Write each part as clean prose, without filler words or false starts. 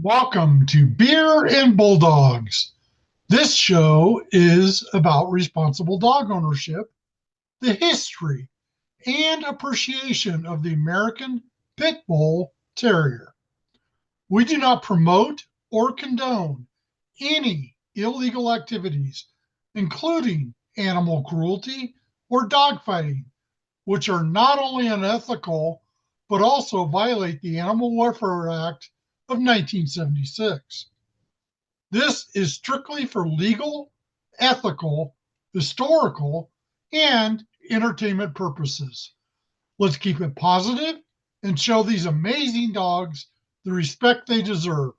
Welcome to Beer N Bulldogs. This show is about responsible dog ownership, the history, and appreciation of the American Pit Bull Terrier. We do not promote or condone any illegal activities, including animal cruelty or dogfighting, which are not only unethical, but also violate the Animal Welfare Act of 1976. This is strictly for legal, ethical, historical, and entertainment purposes. Let's keep it positive and show these amazing dogs the respect they deserve.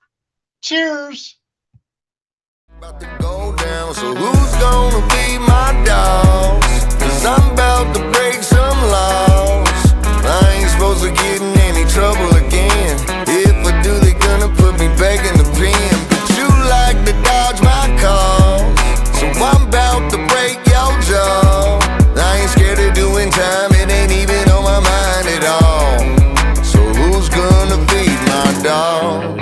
Cheers! About to go down, so who's gonna be my dogs? Cause I'm about to break some laws. I ain't supposed to get in any trouble again. If I do, they gonna put me back in the pen. But you like to dodge my calls, so I'm about to break your jaw. I ain't scared of doing time, it ain't even on my mind at all. So who's gonna feed my dog?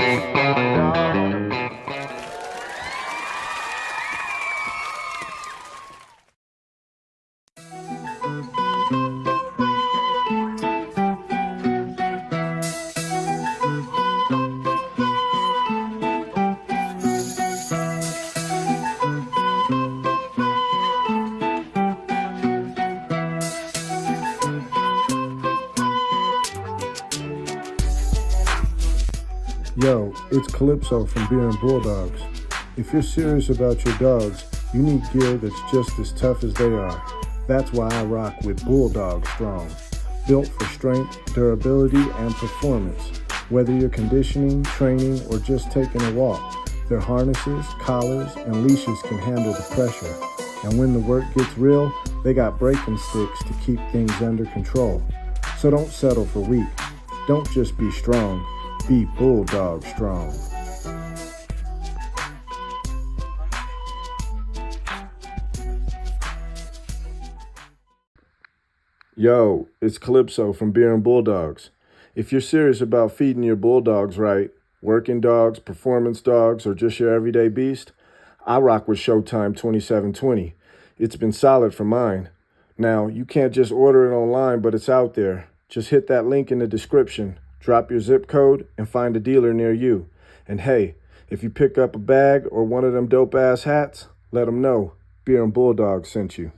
Yo, it's Calypso from Beer N Bulldogs. If you're serious about your dogs, you need gear that's just as tough as they are. That's why I rock with Bulldog Strong. Built for strength, durability, and performance. Whether you're conditioning, training, or just taking a walk, their harnesses, collars, and leashes can handle the pressure. And when the work gets real, they got braking sticks to keep things under control. So don't settle for weak. Don't just be strong. Be Bulldog Strong. Yo, it's Calypso from Beer N Bulldogs. If you're serious about feeding your bulldogs right, working dogs, performance dogs, or just your everyday beast, I rock with Showtime 2720. It's been solid for mine. Now, you can't just order it online, but it's out there. Just hit that link in the description. Drop your zip code and find a dealer near you. And hey, if you pick up a bag or one of them dope ass hats, let them know Beer N Bulldog sent you.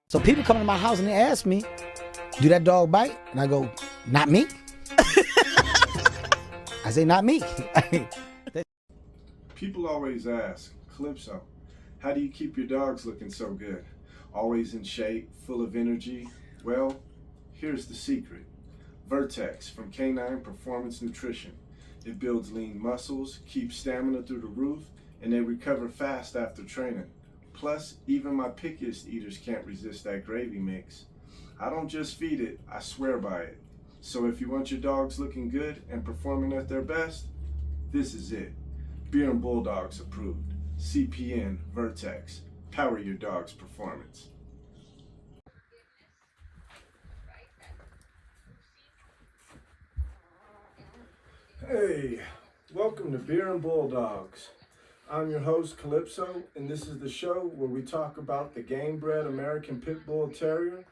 So people come to my house and they ask me, do that dog bite? And I go, not me. I say, not me. People always ask, Calypso, how do you keep your dogs looking so good? Always in shape, full of energy? Well, here's the secret. Vertex from Canine Performance Nutrition. It builds lean muscles, keeps stamina through the roof, and they recover fast after training. Plus, even my pickiest eaters can't resist that gravy mix. I don't just feed it, I swear by it. So if you want your dogs looking good and performing at their best, this is it. Beer N Bulldogs approved. CPN Vertex. Power your dog's performance. Hey, welcome to Beer N Bulldogs. I'm your host Calypso, and this is the show where we talk about the game-bred American Pit Bull Terrier,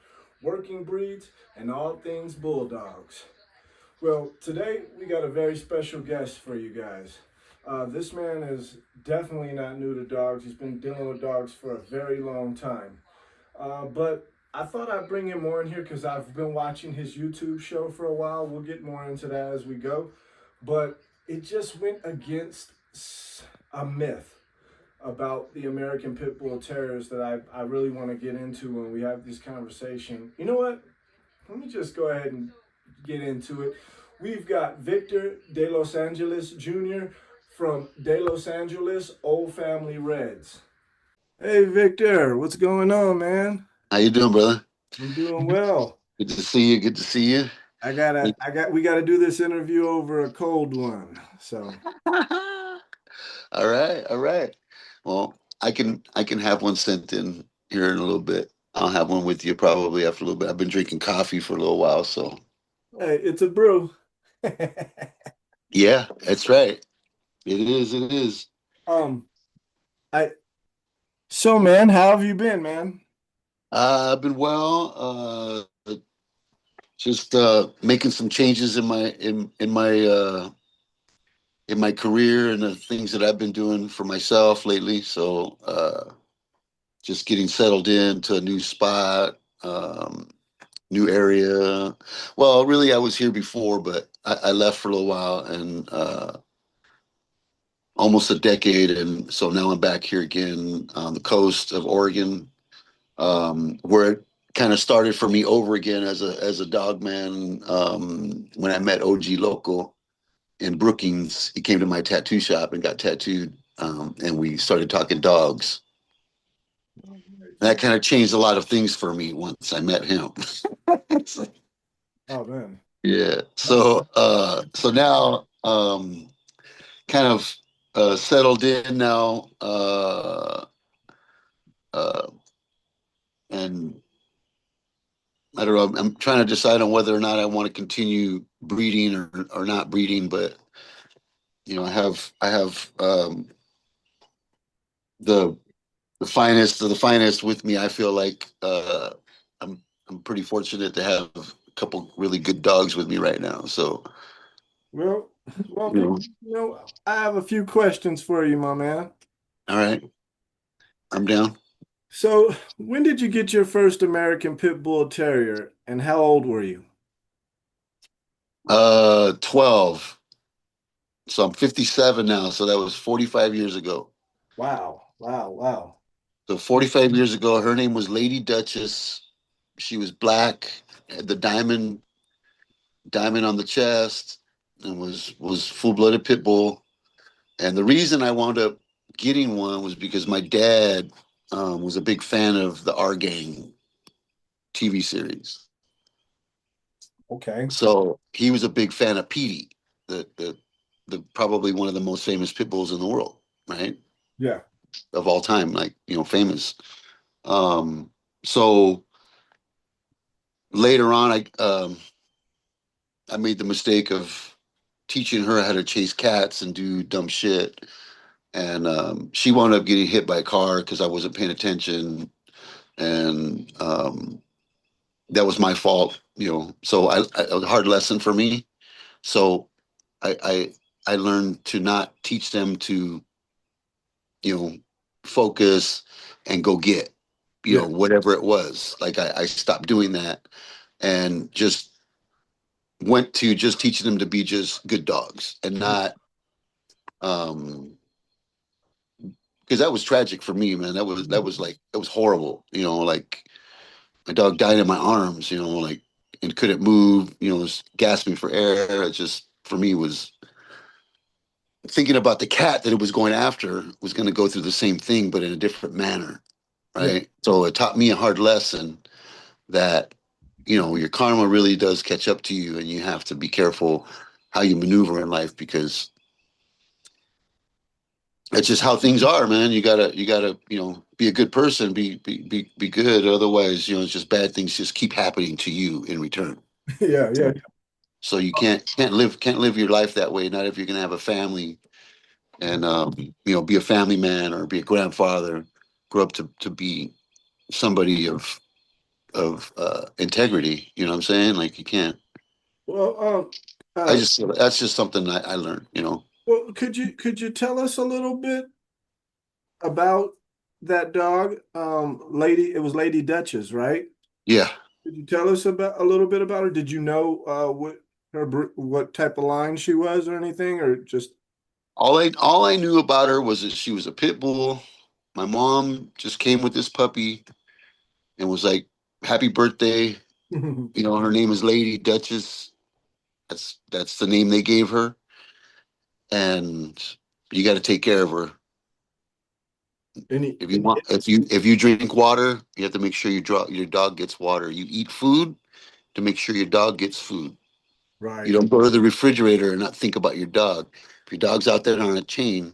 working breeds, and all things bulldogs. Well, today we got a very special guest for you guys. This man is definitely not new to dogs. He's been dealing with dogs for a very long time. But I thought I'd bring him more in here because I've been watching his YouTube show for a while. We'll get more into that as we go. But it just went against a myth about the American Pit Bull Terriers that I really want to get into when we have this conversation. You know what? Let me just go ahead and get into it. We've got Victor DelosAngeles Jr. from DelosAngeles Old Family Reds. Hey Victor, what's going on, man? How you doing, brother? I'm doing well. Good to see you. Good to see you. We gotta do this interview over a cold one. So All right, all right. Well, I can have one sent in here in a little bit. I'll have one with you probably after a little bit. I've been drinking coffee for a little while, so Hey, it's a brew. yeah, that's right. It is, it is. um, I so man, how have you been, man? I've been well. Just making some changes in my career and the things that I've been doing for myself lately. So just getting settled into a new spot, new area. Well, really, I was here before, but I left for a little while and almost a decade, and so now I'm back here again on the coast of Oregon, where it kind of started for me over again as a dog man. When I met OG Local in Brookings, he came to my tattoo shop and got tattooed, and we started talking dogs. That kind of changed a lot of things for me once I met him. Oh man. Yeah. So now kind of settled in now, uh and I don't know, I'm trying to decide on whether or not I want to continue breeding or not breeding, but I have the finest of the finest with me. I feel like I'm pretty fortunate to have a couple really good dogs with me right now. So, Well, well, you know, I have a few questions for you, my man. all right, I'm down. So, when did you get your first American Pit Bull Terrier, and how old were you? 12. So I'm 57 now. So that was 45 years ago. Wow, wow, wow. So 45 years ago, her name was Lady Duchess. She was black, had the diamond on the chest, and was full-blooded pit bull. And the reason I wound up getting one was because my dad was a big fan of the Our Gang TV series. Okay. So he was a big fan of Petey, the probably one of the most famous pit bulls in the world, right? Yeah. Of all time, like, famous. Um, so later on, I made the mistake of teaching her how to chase cats and do dumb shit. And she wound up getting hit by a car because I wasn't paying attention. And that was my fault, So it was a hard lesson for me. So I, I, I learned to not teach them to, you know, focus and go get, Yeah. whatever it was. Like I stopped doing that and just went to just teaching them to be just good dogs and not, um, because that was tragic for me, man. That was horrible. Like my dog died in my arms. Like and couldn't move. Was gasping for air. It just for me was thinking about the cat that it was going after was going to go through the same thing, but in a different manner, Yeah. right? So it taught me a hard lesson that your karma really does catch up to you, and you have to be careful how you maneuver in life because that's just how things are, man. You gotta be a good person, be good. Otherwise, it's just bad things just keep happening to you in return. Yeah. Yeah. So you can't live your life that way. Not if you're gonna have a family and be a family man or be a grandfather, grow up to be somebody of integrity. You know what I'm saying? Like you can't. Well, I just that's just something I learned. well, could you tell us a little bit about that dog, lady? It was Lady Duchess, right? Yeah. Could you tell us about a little bit about her? Did you know what type of line she was or anything, or just? All I knew about her was that she was a pit bull. My mom just came with this puppy and was like, "Happy birthday." Her name is Lady Duchess. That's the name they gave her, and you got to take care of her. Any? If you drink water, you have to make sure your dog gets water. You eat food to make sure your dog gets food. You Right. don't go to the refrigerator and not think about your dog. If your dog's out there on a chain,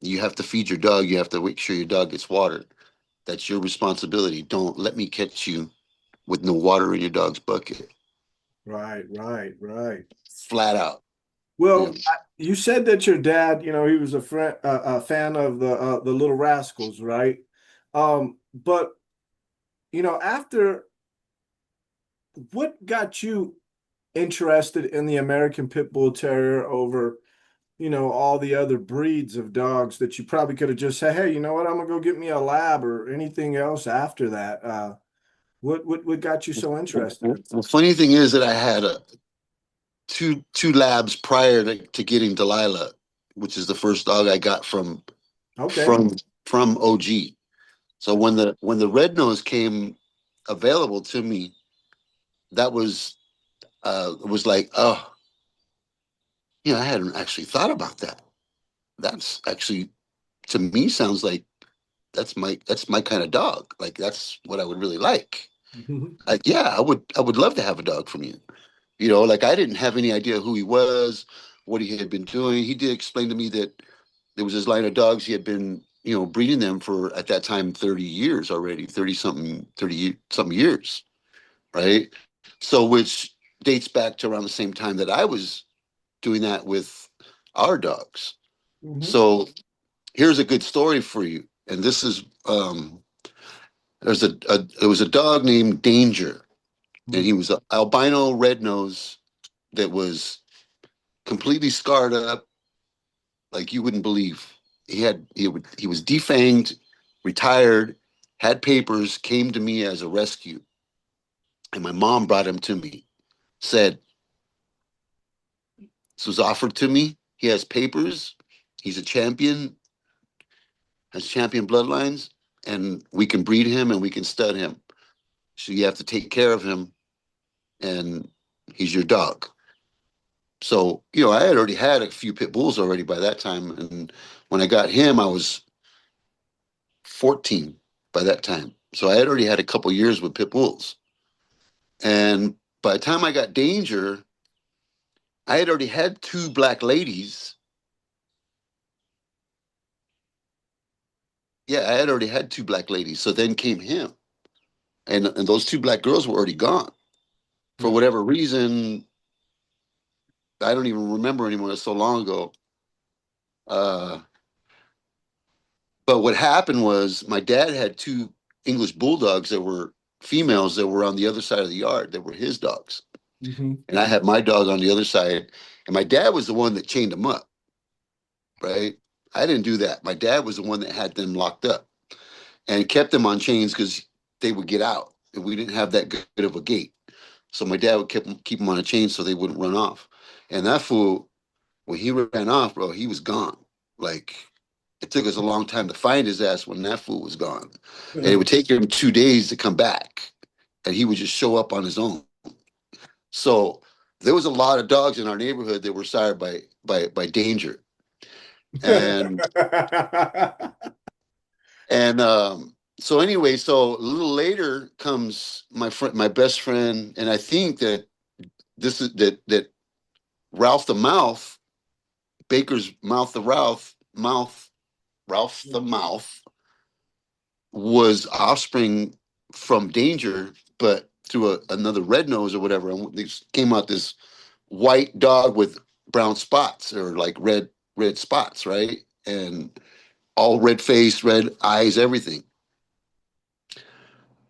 You have to feed your dog. You have to make sure your dog gets watered. That's your responsibility. Don't let me catch you with no water in your dog's bucket. Right, right, right. Flat out. Yeah. Well, you said that your dad, he was a fan of the Little Rascals, right? But after what got you interested in the American Pit Bull Terrier over, all the other breeds of dogs that you probably could have just said, hey, you know what, I'm gonna go get me a lab or anything else after that. What got you so interested? The funny thing is that I had two labs prior to getting Delilah, which is the first dog I got from Okay. from OG. So when the red nose came available to me, that was like, oh, I hadn't actually thought about that. That's actually, to me, sounds like that's my kind of dog. Like that's what I would really like. Like, yeah, I would love to have a dog from you. Like I didn't have any idea who he was, what he had been doing. He did explain to me that there was his line of dogs. He had been, breeding them for at that time 30 years already, 30 something years, right? So which dates back to around the same time that I was doing that with our dogs. Mhm. So here's a good story for you. And this is there was a dog named Danger, and he was an albino red nose that was completely scarred up, like you wouldn't believe. He was defanged, retired, had papers, came to me as a rescue, and my mom brought him to me. Said this was offered to me. He has papers. He's a champion, has champion bloodlines, and we can breed him and we can stud him. So you have to take care of him, and he's your dog. So, I had already had a few pit bulls already by that time. And when I got him, I was 14 by that time. So I had already had a couple years with pit bulls. And by the time I got Danger, I had already had two black ladies. Yeah, I had already had two black ladies. So then came him. And those two black girls were already gone. For whatever reason, I don't even remember anymore. It's so long ago. But what happened was my dad had two English bulldogs that were females that were on the other side of the yard that were his dogs. Mhm. And I had my dog on the other side. And my dad was the one that chained them up, right? I didn't do that. My dad was the one that had them locked up and kept them on chains because they would get out. And we didn't have that good of a gate. So my dad would keep them on a chain so they wouldn't run off. And that fool, when he ran off, bro, he was gone. Like, it took us a long time to find his ass when that fool was gone. And it would take him 2 days to come back. And he would just show up on his own. So there was a lot of dogs in our neighborhood that were sired by Danger. And so anyway, so a little later comes my best friend, and I think that this is that Ralph the Mouth, Baker's Mouth the Ralph the Mouth was offspring from Danger, but through another red nose or whatever. And they came out this white dog with brown spots or like red spots, right? And all red face, red eyes, everything.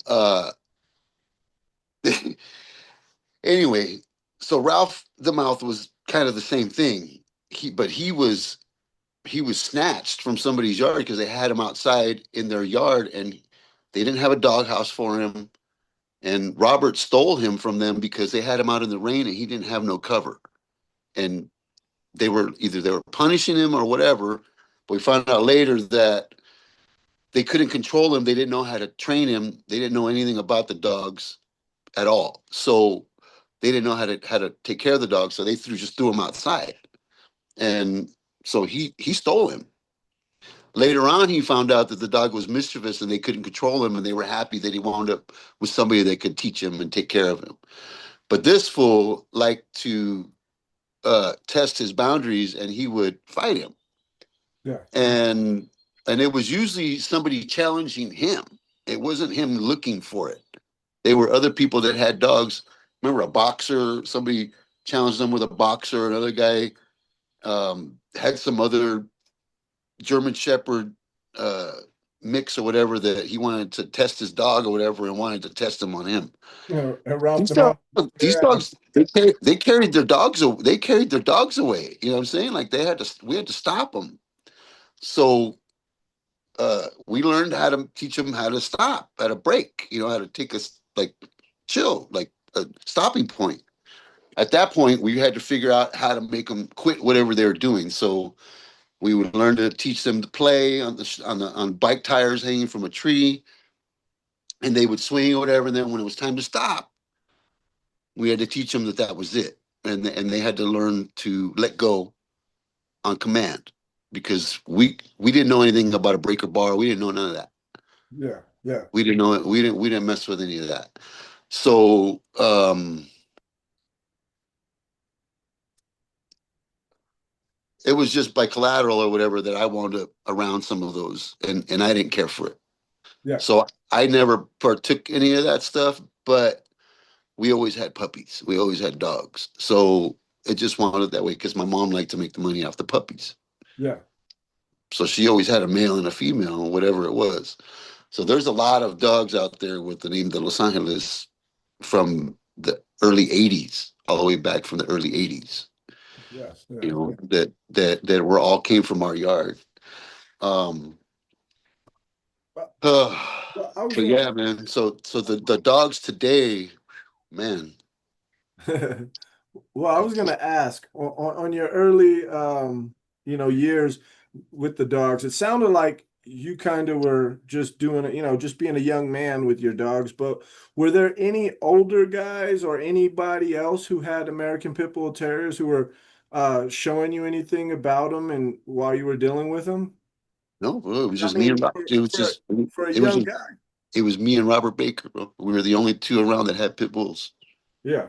Uh, anyway, so Ralph the Mouth was kind of the same thing. He was snatched from somebody's yard because they had him outside in their yard and they didn't have a doghouse for him. And Robert stole him from them because they had him out in the rain and he didn't have no cover. And they were punishing him or whatever. But we found out later that they couldn't control him. They didn't know how to train him. They didn't know anything about the dogs at all. So they didn't know how to take care of the dog. So they just threw him outside. And so he stole him. Later on, he found out that the dog was mischievous and they couldn't control him, and they were happy that he wound up with somebody that could teach him and take care of him. But this fool liked to test his boundaries, and he would fight him. Yeah. And it was usually somebody challenging him. It wasn't him looking for it. They were other people that had dogs. Remember a boxer, somebody challenged them with a boxer, another guy had some other German Shepherd mix or whatever that he wanted to test his dog or whatever and wanted to test him on him. And route These them out. these Yeah. dogs, they carried their dogs. They carried their dogs away. You know what I'm saying? Like we had to stop them. So we learned how to teach them how to stop, how to break. You know, how to take us like chill, like a stopping point. At that point, we had to figure out how to make them quit whatever they were doing. So we would learn to teach them to play on bike tires hanging from a tree, and they would swing or whatever. And then when it was time to stop, we had to teach them that that was it, and they had to learn to let go on command because we didn't know anything about a breaker bar. We didn't know none of that. Yeah. Yeah. We didn't know it. We didn't mess with any of that. So it was just by collateral or whatever that I wound up around some of those, and I didn't care for it. Yeah. So I never partook any of that stuff, but we always had puppies. We always had dogs. So it just wanted that way because my mom liked to make the money off the puppies. Yeah. So she always had a male and a female, whatever it was. So there's a lot of dogs out there with the name DelosAngeles from the early 80s, all the way back from the early 80s. Yes. You Yeah. know, that were all came from our yard. Um Well, I was so yeah, man. So the dogs today, man. well, I was gonna ask on your early, years with the dogs. It sounded like you kind of were just doing it, just being a young man with your dogs. But were there any older guys or anybody else who had American Pit Bull Terriers who were showing you anything about them and while you were dealing with them? No, bro, it was I just me mean, and Rob. It was for just for a it was young just guy. it was me and Robert Baker, bro. We were the only two around that had pit bulls. Yeah.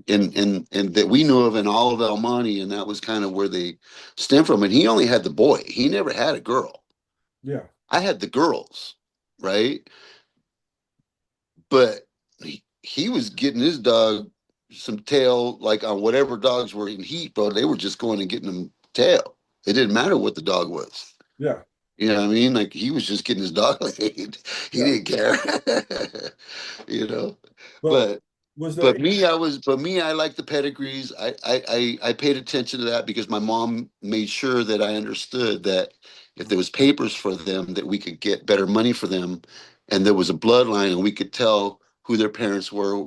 And that we knew of in all of El Monte, and that was kind of where they stem from. And he only had the boy. He never had a girl. Yeah. I had the girls, right? But he was getting his dog some tail, like on whatever dogs were in heat, bro. They were just going and getting them tail. It didn't matter what the dog was. Yeah. You know what I mean? Like he was just getting his dog laid. He Yeah. didn't care. you know. But But was there but me, I like the pedigrees. I paid attention to that because my mom made sure that I understood that if there was papers for them, that we could get better money for them, and there was a bloodline, and we could tell who their parents were,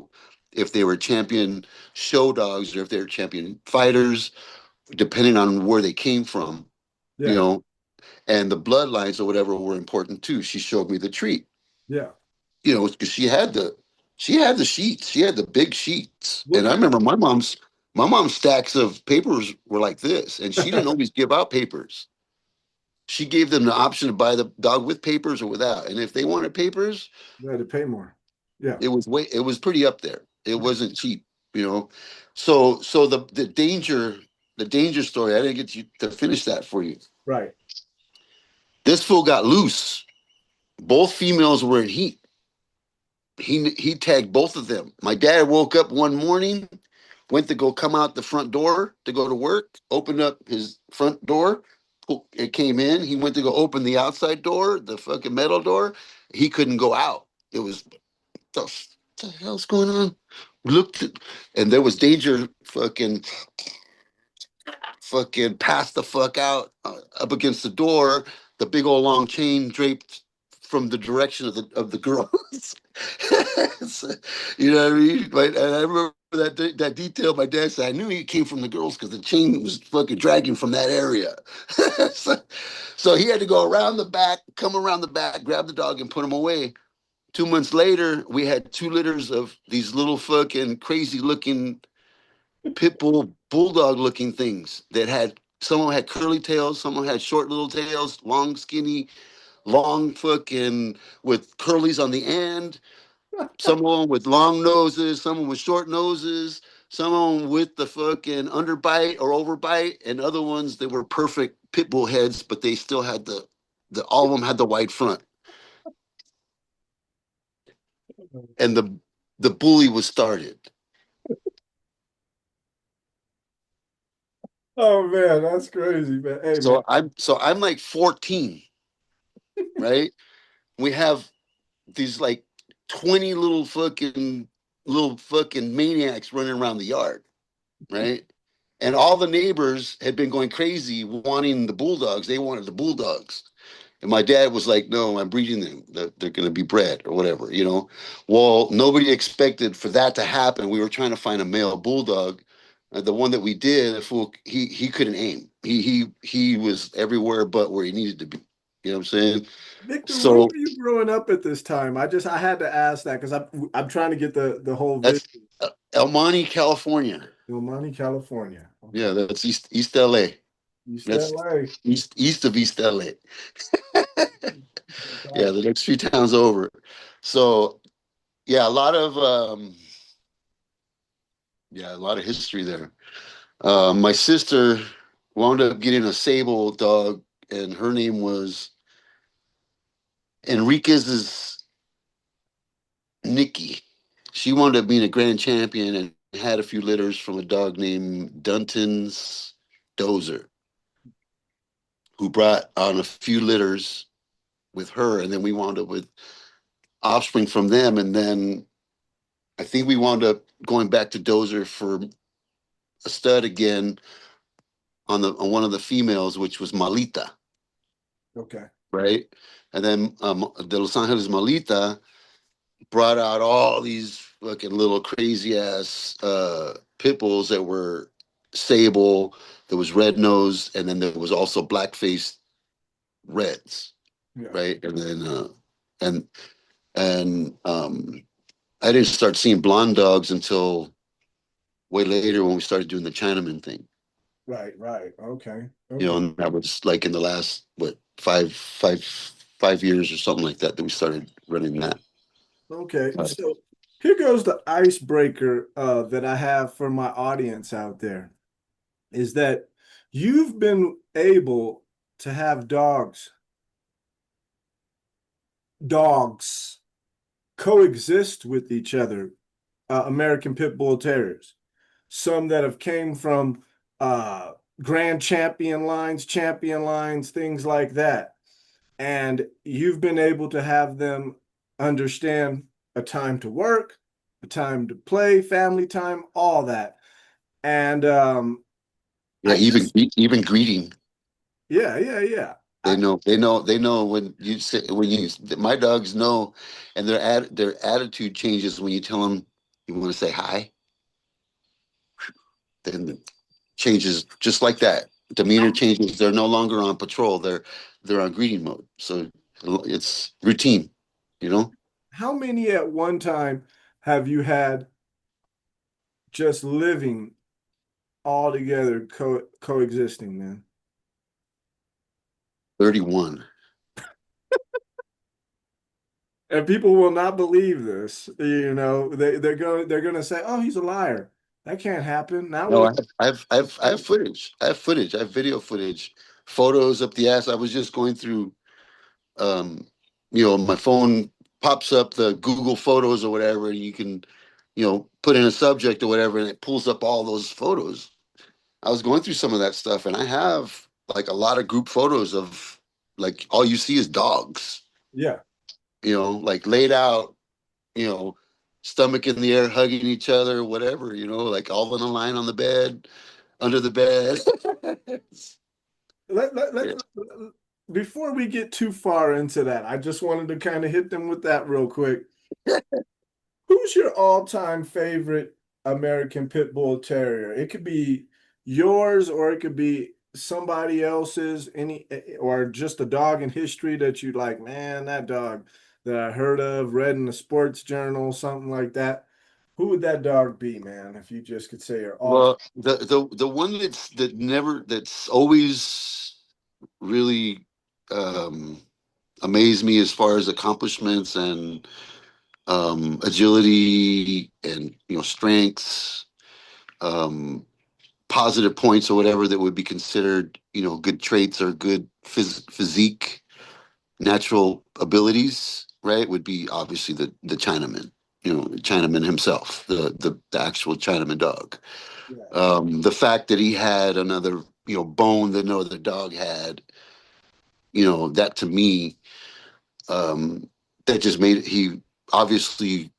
if they were champion show dogs or if they were champion fighters, depending on where they came from, you yeah. know, and the bloodlines or whatever were important too. She showed me the treat, Yeah. you know, because she had the sheets. She had the big sheets. What And I kind remember my mom's stacks of papers were like this. And she didn't always give out papers. She gave them the option to buy the dog with papers or without. And if they wanted papers, you had to pay more? Yeah. it was pretty up there. It wasn't cheap, you know. So the danger story, I didn't get you to finish that for you. Right. This fool got loose. Both females were in heat. He tagged both of them. My dad woke up one morning, went to go come out the front door to go to work, opened up his front door. It came in. He went to go open the outside door, the fucking metal door. He couldn't go out. It was the hell's going on? Looked at, and there was danger. Fucking passed the fuck out up against the door. The big old long chain draped from the direction of the girls. So, you know what I mean? Right? And I remember that detail. My dad said I knew he came from the girls because the chain was fucking dragging from that area. so he had to go around the back, come around the back, grab the dog, and put him away. 2 months later, we had 2 litters of these little fucking crazy looking pit bull bulldog looking things that had some of them had curly tails, some of them had short little tails, long skinny, long fucking with curlies on the end. Some of them with long noses, some of them with short noses, some of them with the fucking underbite or overbite, and other ones that were perfect pit bull heads, but they still had the all of them had the wide front, and the bully was started. Oh man, that's crazy, man. Hey man. So I'm like 14, right? We have these like 20 little fucking maniacs running around the yard, right? And all the neighbors had been going crazy wanting the bulldogs. They wanted the bulldogs. And my dad was like, no, I'm breeding them. They're going to be bred or whatever, you know. Well, nobody expected for that to happen. We were trying to find a male bulldog. The one that we did, the fool, he couldn't aim. He was everywhere but where he needed to be. You know what I'm saying? Victor, where So were you growing up at this time? I had to ask that because I'm trying to get the whole that's vision. El Monte, California. El Monte, California. Yeah, Okay. that's East LA. East That's LA. east of East LA. Yeah, Okay. the next few towns over. So yeah, a lot of history there. My sister wound up getting a sable dog, and her name was Enriquez's Nikki. She wound up being a grand champion and had a few litters from a dog named Dunton's Dozer, who brought on a few litters with her, and then we wound up with offspring from them, and then I think we wound up going back to Dozer for a stud again on one of the females, which was Malita, Okay. right? And then the Los Angeles Malita brought out all these fucking little crazy ass pit bulls that were sable. There was red nose, and then there was also black faced reds, Yeah. right? And then and and I didn't start seeing blonde dogs until way later when we started doing the Chinaman thing. Right. Right. Okay. You know, Okay. and that was like in the last what 5 years or something like that we started running that. Okay. Uh, So here goes the icebreaker that I have for my audience out there is that you've been able to have dogs coexist with each other, American Pit Bull Terriers. Some that have came from uh, grand champion lines, things like that. And you've been able to have them understand a time to work, a time to play, family time, all that. And yeah, I even just, even greeting. yeah, yeah, yeah. They know when you say when you my dogs know, and their attitude changes when you tell them you want to say hi. Then it changes just like that. Demeanor changes. They're no longer on patrol. They're on greeting mode. So it's routine, you know. How many at one time have you had just living all together, coexisting, man? 31. And people will not believe this. You know, they're gonna say, "Oh, he's a liar. That can't happen." Not No, with I have footage. I have footage. I have video footage, photos up the ass. I was just going through, um, my phone pops up the Google Photos or whatever, and you can, put in a subject or whatever, and it pulls up all those photos. I was going through some of that stuff, and I have like a lot of group photos of like all you see is dogs, yeah. like laid out, you know, stomach in the air, hugging each other, whatever, like all in a line on the bed, under the bed. Let, before we get too far into that, I just wanted to kind of hit them with that real quick. Who's your all-time favorite American Pit Bull Terrier? It could be yours or it could be somebody else's, or just a dog in history that you like, man, that dog that I heard of, read in the sports journal, something like that. Who would that dog be, man, if you just could say your all time? Well, the one that's always really amazed me as far as accomplishments and agility and strengths. Um, positive points or whatever that would be considered, good traits or good physique, natural abilities, right, would be obviously the Chinaman, Chinaman himself, the actual Chinaman dog. Yeah. The fact that he had another, bone that no other dog had, that to me, that just made he obviously,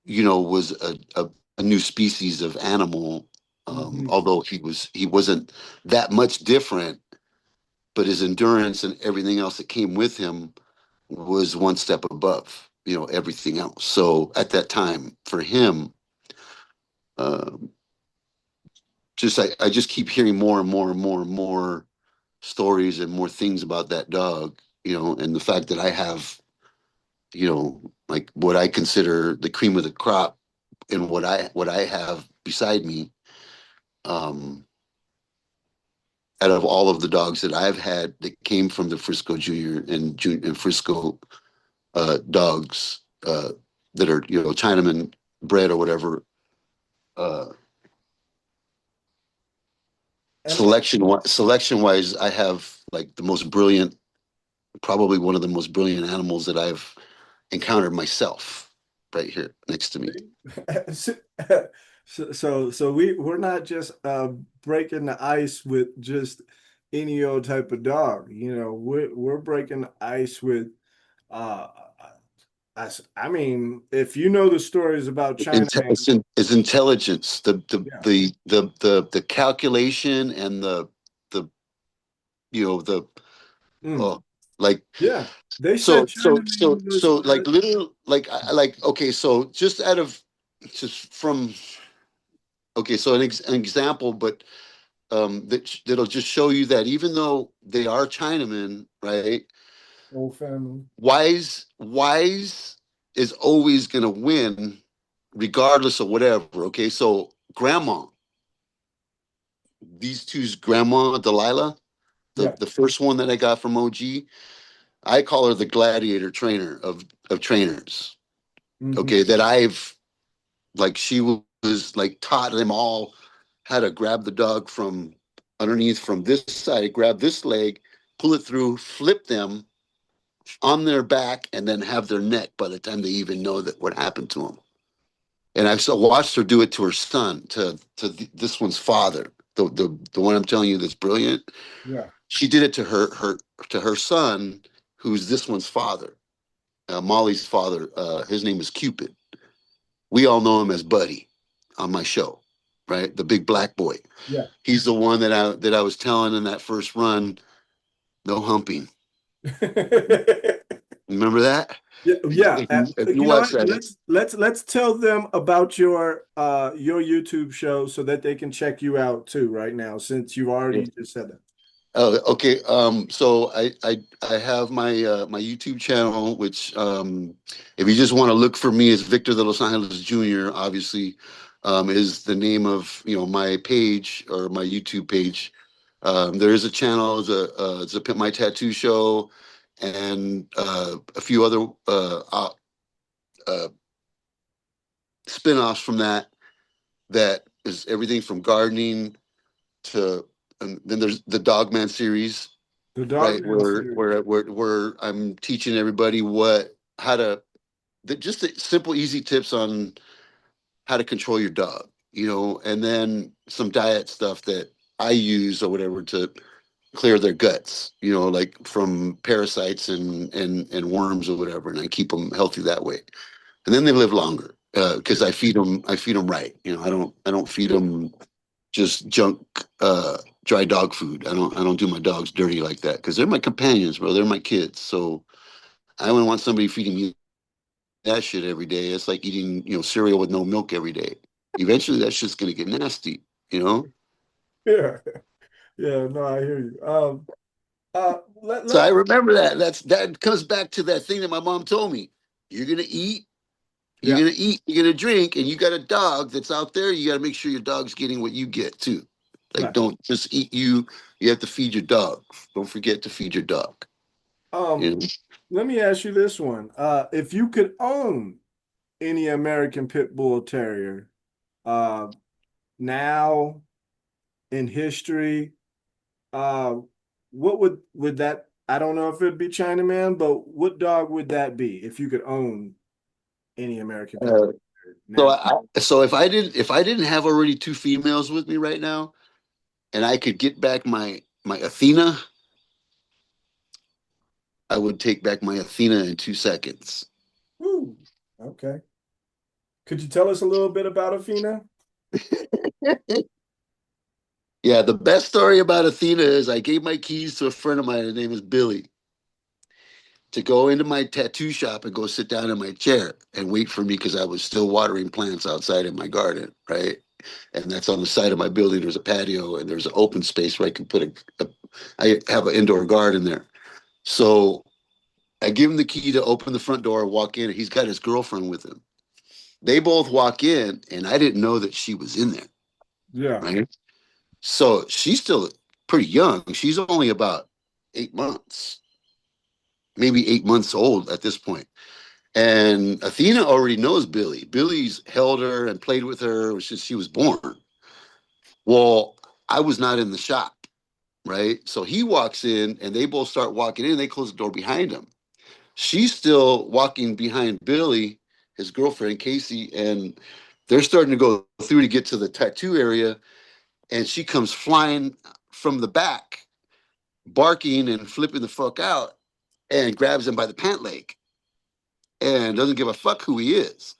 was a new species of animal. Although he wasn't that much different, but his endurance and everything else that came with him was one step above, everything else. So at that time, for him, um, I just keep hearing more and more and more and more stories and more things about that dog, and the fact that I have, like what I consider the cream of the crop and what I have beside me, out of all of the dogs that I've had that came from the Frisco Junior and Frisco dogs, that are, Chinaman bred or whatever, uh, And selection wise, I have like the most brilliant, probably one of the most brilliant animals that I've encountered myself right here next to me. so we're not just breaking the ice with just any old type of dog. We're breaking the ice with uh I mean, if you know the stories about China, man, It's intelligence, yeah. the calculation and the the Mm, oh, like yeah. They so said so China so man was so like little like okay, so just from okay, so an example, but that'll just show you that even though they are Chinamen, right? Old Family. Wise is always gonna win, regardless of whatever. Okay, so grandma, these two's grandma Delilah, Yeah. the first one that I got from OG, I call her the gladiator trainer of trainers. Hmm. Okay, that I've like she was like taught them all how to grab the dog from underneath from this side, grab this leg, pull it through, flip them on their back, and then have their neck by the time they even know that what happened to them. And I've watched her do it to her son, to this one's father, the one I'm telling you that's brilliant. Yeah. She did it to her son, who's this one's father, Molly's father. His name is Cupid. We all know him as Buddy on my show, right? The big black boy. Yeah. He's the one that I was telling in that first run, no humping. Remember that? Yeah, yeah. If you You know watch what? that, Let's tell them about your YouTube show so that they can check you out too right now, since you already just said that. oh, okay. So I have my YouTube channel, which, if you just want to look for me, is Victor DelosAngeles Jr. Obviously, is the name of my page or my YouTube page. There is a channel, it's a Pimp My Tattoo show, and a few other uh, spin-offs from that. That is everything from gardening to, and then there's the Dogman series, The right? Dogman Where series. I'm teaching everybody how to, just the simple, easy tips on how to control your dog, and then some diet stuff that I use or whatever to clear their guts, like from parasites and worms or whatever, and I keep them healthy that way, and then they live longer because I feed them right. I don't feed them just junk dry dog food. I don't do my dogs dirty like that because they're my companions, bro. They're my kids. So I wouldn't want somebody feeding me that shit every day. It's like eating, cereal with no milk every day. Eventually that shit's gonna get nasty, you know? Yeah. Yeah, no, I hear you. Let So I let remember that. That comes back to that thing that my mom told me. You're gonna eat, you're Yeah, gonna eat, you're gonna drink, and you got a dog that's out there, you gotta make sure your dog's getting what you get too. Like, right. don't just eat you. You have to feed your dog. Don't forget to feed your dog. You Um, know? Let me ask you this one. If you could own any American Pit Bull Terrier, uh, now in history, what would that, I don't know if it'd be Chinaman, but what dog would that be if you could own any American Pit Bull So now? so if I didn't have already two females with me right now, and I could get back my Athena, I would take back my Athena in 2 seconds. Woo. Okay. Could you tell us a little bit about Athena? Yeah, the best story about Athena is I gave my keys to a friend of mine. His name is Billy, to go into my tattoo shop and go sit down in my chair and wait for me because I was still watering plants outside in my garden, right? And that's on the side of my building. There's a patio and there's an open space where I can put I have an indoor garden there. So I give him the key to open the front door, walk in, and he's got his girlfriend with him. They both walk in, and I didn't know that she was in there, Yeah. right? So she's still pretty young. She's only about 8 months, maybe 8 months old at this point. And Athena already knows Billy. Billy's held her and played with her since she was born. Well, I was not in the shop, right? So he walks in and they both start walking in. They close the door behind him. She's still walking behind Billy, his girlfriend, Casey, and they're starting to go through to get to the tattoo area. And she comes flying from the back, barking and flipping the fuck out, and grabs him by the pant leg and doesn't give a fuck who he is.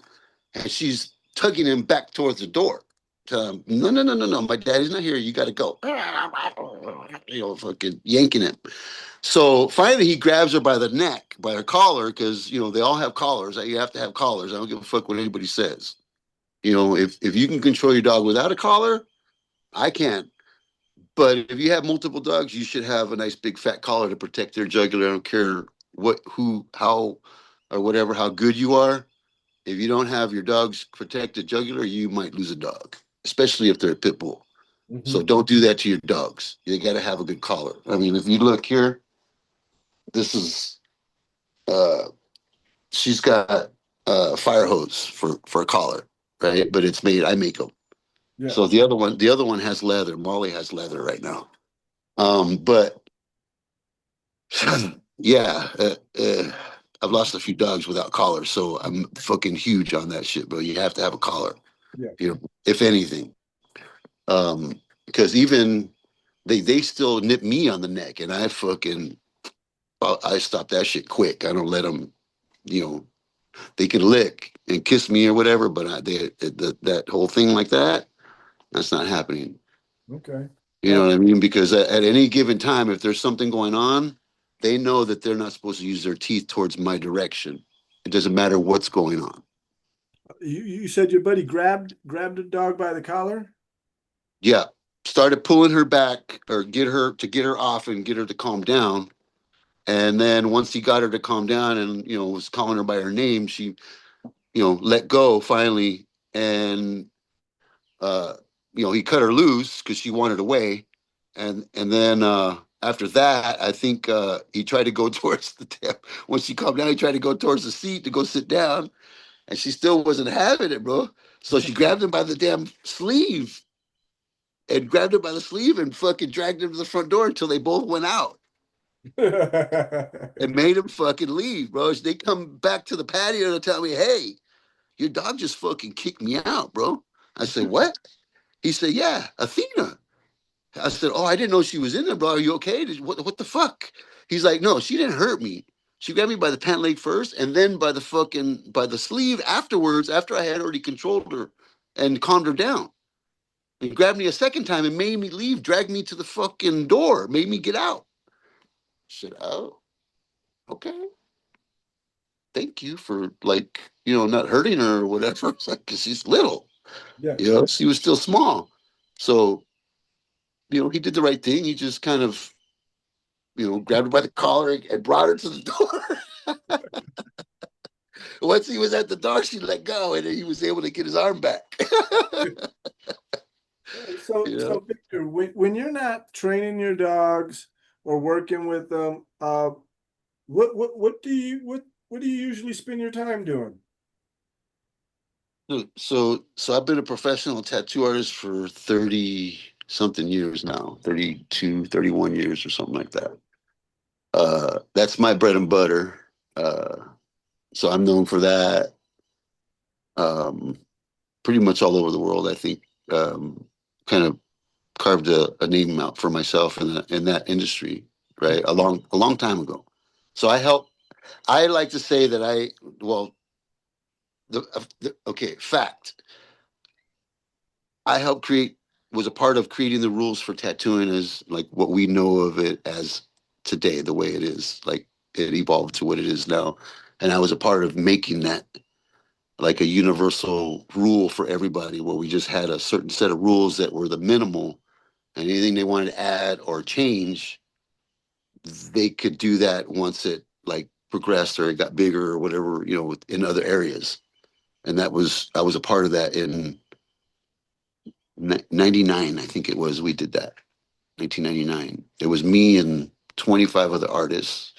And she's tugging him back towards the door. No, no, no, no, no. My daddy's not here. You got to go. Fucking yanking him. So finally, he grabs her by the neck, by her collar, because they all have collars. You have to have collars. I don't give a fuck what anybody says. If you can control your dog without a collar, I can. But if you have multiple dogs, you should have a nice big fat collar to protect their jugular. I don't care how, or whatever, how good you are. If you don't have your dog's protected jugular, you might lose a dog, especially if they're a pit bull. So Mhm. don't do that to your dogs. You got to have a good collar. I mean, if you look here, this is uh, she's got a fire hose for a collar, right? But it's made. I make them. Yeah. So the other one has leather. Molly has leather right now. But yeah, I've lost a few dogs without collars, so I'm fucking huge on that shit, bro. You have to have a collar, Yeah. if anything. Because even they still nip me on the neck, and I stop that shit quick. I don't let them, you know, they can lick and kiss me or whatever, but that whole thing like that, that's not happening. Okay. You know what I mean? Because at any given time, if there's something going on, they know that they're not supposed to use their teeth towards my direction. It doesn't matter what's going on. You said your buddy grabbed a dog by the collar? Yeah, started pulling her back or get her off and get her to calm down. And then once he got her to calm down and was calling her by her name, she let go finally, and uh, he cut her loose because she wanted away, and then after that, I think he tried to go towards the damn. When she calmed down, he tried to go towards the seat to go sit down, and she still wasn't having it, bro. So she grabbed him by the damn sleeve and grabbed him by the sleeve and fucking dragged him to the front door until they both went out and made him fucking leave, bro. They come back to the patio to tell me, "Hey, your dog just fucking kicked me out, bro." I said, "What?" He said, "Yeah, Athena." I said, "Oh, I didn't know she was in there, bro. Are you okay? What the fuck?" He's like, "No, she didn't hurt me. She grabbed me by the pant leg first, and then by the sleeve afterwards. After I had already controlled her and calmed her down, and grabbed me a second time and made me leave, dragged me to the fucking door, made me get out." I said, "Oh, okay. Thank you for not hurting her or whatever." It's like, because she's little, Yeah. she was still small, so he did the right thing. He just kind of grabbed her by the collar and brought her to the door. Once he was at the door, she let go, and he was able to get his arm back. So Victor, when you're not training your dogs or working with them, what do you usually spend your time doing? So I've been a professional tattoo artist for 30 something years now, 32, 31 years or something like that. That's my bread and butter. So I'm known for that. Um, Pretty much all over the world, I think. Kind of carved a name out for myself in that industry, right? A long time ago. So I like to say that well, okay, fact. I helped was a part of creating the rules for tattooing as like what we know of it as today, the way it is. Like it evolved to what it is now. And I was a part of making that like a universal rule for everybody where we just had a certain set of rules that were the minimal, and anything they wanted to add or change, they could do that once it like progressed or it got bigger or whatever, in other areas. And I was a part of that in 99, I think it was, we did that. 1999. It was me and 25 other artists.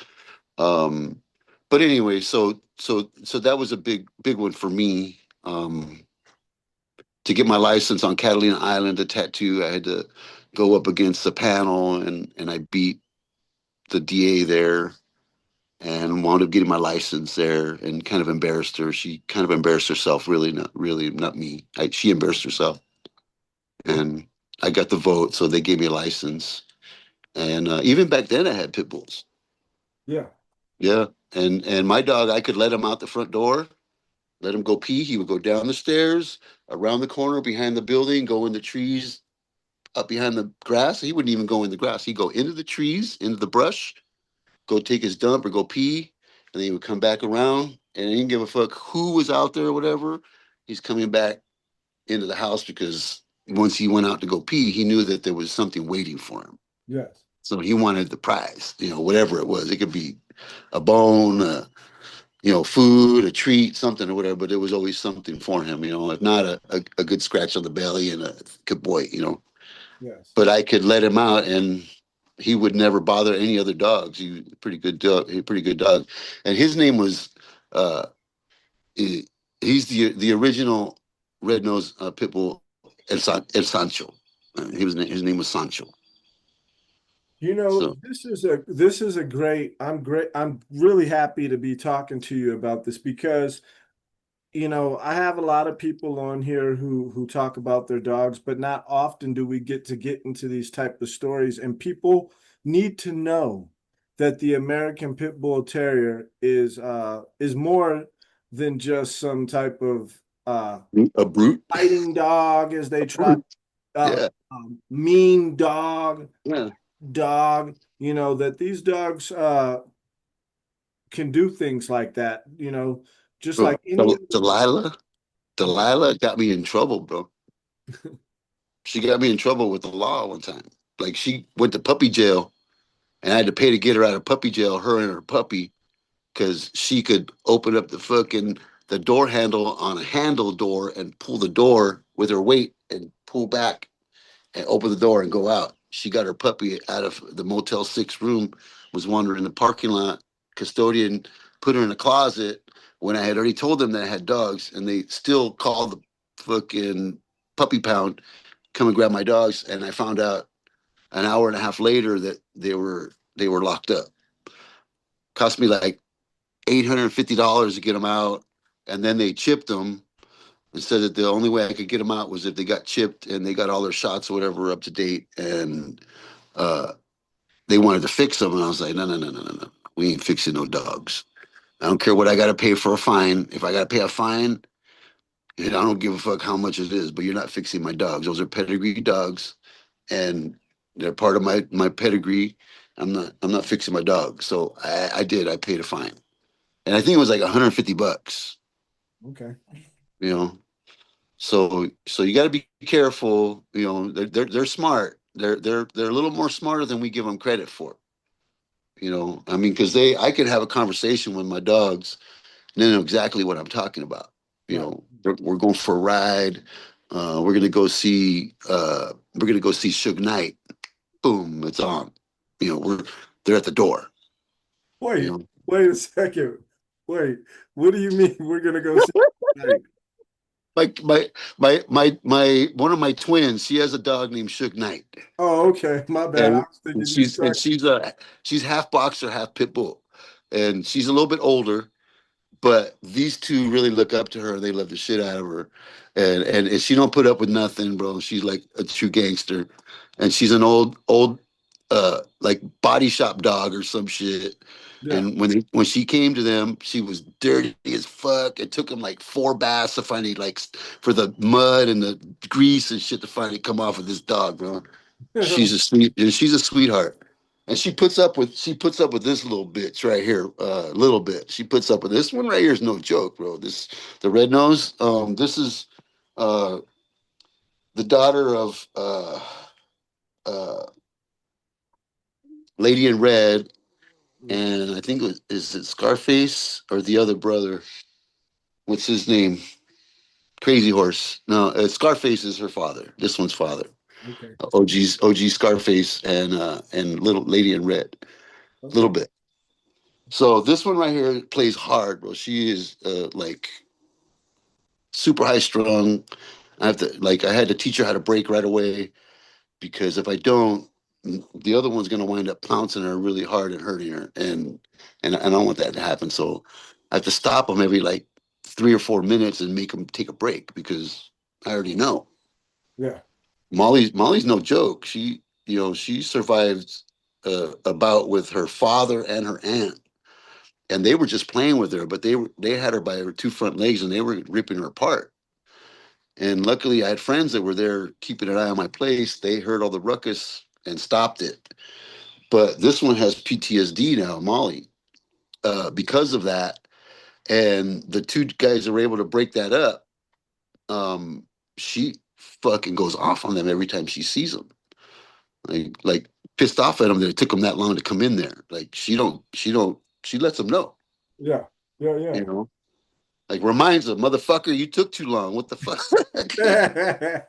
Um, but anyway, so that was a big one for me. To get my license on Catalina Island to tattoo, I had to go up against the panel, and I beat the DA there and wound up getting my license there, and kind of embarrassed her. She kind of embarrassed herself, really, not me. She embarrassed herself, and I got the vote, so they gave me a license. And even back then, I had pit bulls. Yeah. Yeah, and my dog, I could let him out the front door, let him go pee. He would go down the stairs, around the corner, behind the building, go in the trees, up behind the grass. He wouldn't even go in the grass. He'd go into the trees, into the brush, go take his dump or go pee, and then he would come back around, and he didn't give a fuck who was out there or whatever. He's coming back into the house because once he went out to go pee, he knew that there was something waiting for him. Yes. So he wanted the prize, whatever it was. It could be a bone, food, a treat, something or whatever, but there was always something for him, if not a good scratch on the belly and a good boy, Yes. But I could let him out, and he would never bother any other dogs. He was a pretty good dog, and his name was he's the original red nose pit bull El Sancho. His name was Sancho. So This is a great. I'm really happy to be talking to you about this because I have a lot of people on here who talk about their dogs, but not often do we get into these type of stories. And people need to know that the American Pit Bull Terrier is more than just some type of a brute, fighting dog, as they try, yeah, mean dog, yeah. that these dogs can do things like that, just Bro, like any other dog. Delilah got me in trouble, bro. She got me in trouble with the law one time. Like she went to puppy jail, and I had to pay to get her out of puppy jail, her and her puppy, because she could open up the door handle on a handle door and pull the door with her weight and pull back and open the door and go out. She got her puppy out of the Motel 6 room, was wandering in the parking lot. Custodian put her in a closet when I had already told them that I had dogs, and they still called the fucking puppy pound, come and grab my dogs. And I found out an hour and a half later that they were locked up. Cost me like $850 to get them out, and then they chipped them and said that the only way I could get them out was if they got chipped and they got all their shots or whatever up to date, and uh, they wanted to fix them. And I was like, no, we ain't fixing no dogs. I don't care what I got to pay for a fine. If I got to pay a fine, I don't give a fuck how much it is, but you're not fixing my dogs. Those are pedigree dogs, and they're part of my pedigree. I'm not fixing my dog. So I did. I paid a fine, and I think it was like $150. Okay. You know, so you got to be careful. They're smart. They're a little more smarter than we give them credit for. I mean, because I could have a conversation with my dogs, and they know exactly what I'm talking about. Right. We're going for a ride. We're gonna go see. Suge Knight. Boom, it's on. They're at the door. Wait, wait a second. Wait, what do you mean we're gonna go see tonight? one of my twins, she has a dog named Suge Knight. Oh, okay. My bad. I And, was thinking you started. she's half boxer, half pit bull. And she's a little bit older, but these two really look up to her and they love the shit out of her. And she don't put up with nothing, bro. She's like a true gangster. And she's an old like body shop dog or some shit. Yeah. And when she came to them, she was dirty as fuck. It took them like 4 baths to finally for the mud and the grease and shit to finally come off of this dog, bro. She's a sweetheart. And she puts up with this little bitch right here, little bit. She puts up with this one right here is no joke, bro. The red nose. This is uh the daughter of uh Lady in Red, and I think is it Scarface or the other brother? What's his name? Crazy Horse. No, Scarface is her father. This one's father. Okay. OG Scarface and little Lady in Red. A Okay. little bit. So this one right here plays hard, bro. She is like super high strung. I had to teach her how to break right away because if I don't, the other one's gonna wind up pouncing her really hard and hurting her, and I don't want that to happen. So I have to stop them every like 3 or 4 minutes and make them take a break because I already know. Yeah. Molly's no joke. She survived a bout with her father and her aunt, and they were just playing with her, but they had her by her 2 front legs and they were ripping her apart. And luckily, I had friends that were there keeping an eye on my place. They heard all the ruckus and stopped it. But this one has PTSD now, Molly, because of that. And the two guys that were able to break that up. She fucking goes off on them every time she sees them. Like pissed off at them that it took them that long to come in there. Like she lets them know. Yeah. Yeah. You know, like reminds them, motherfucker, you took too long. What the fuck? Yeah.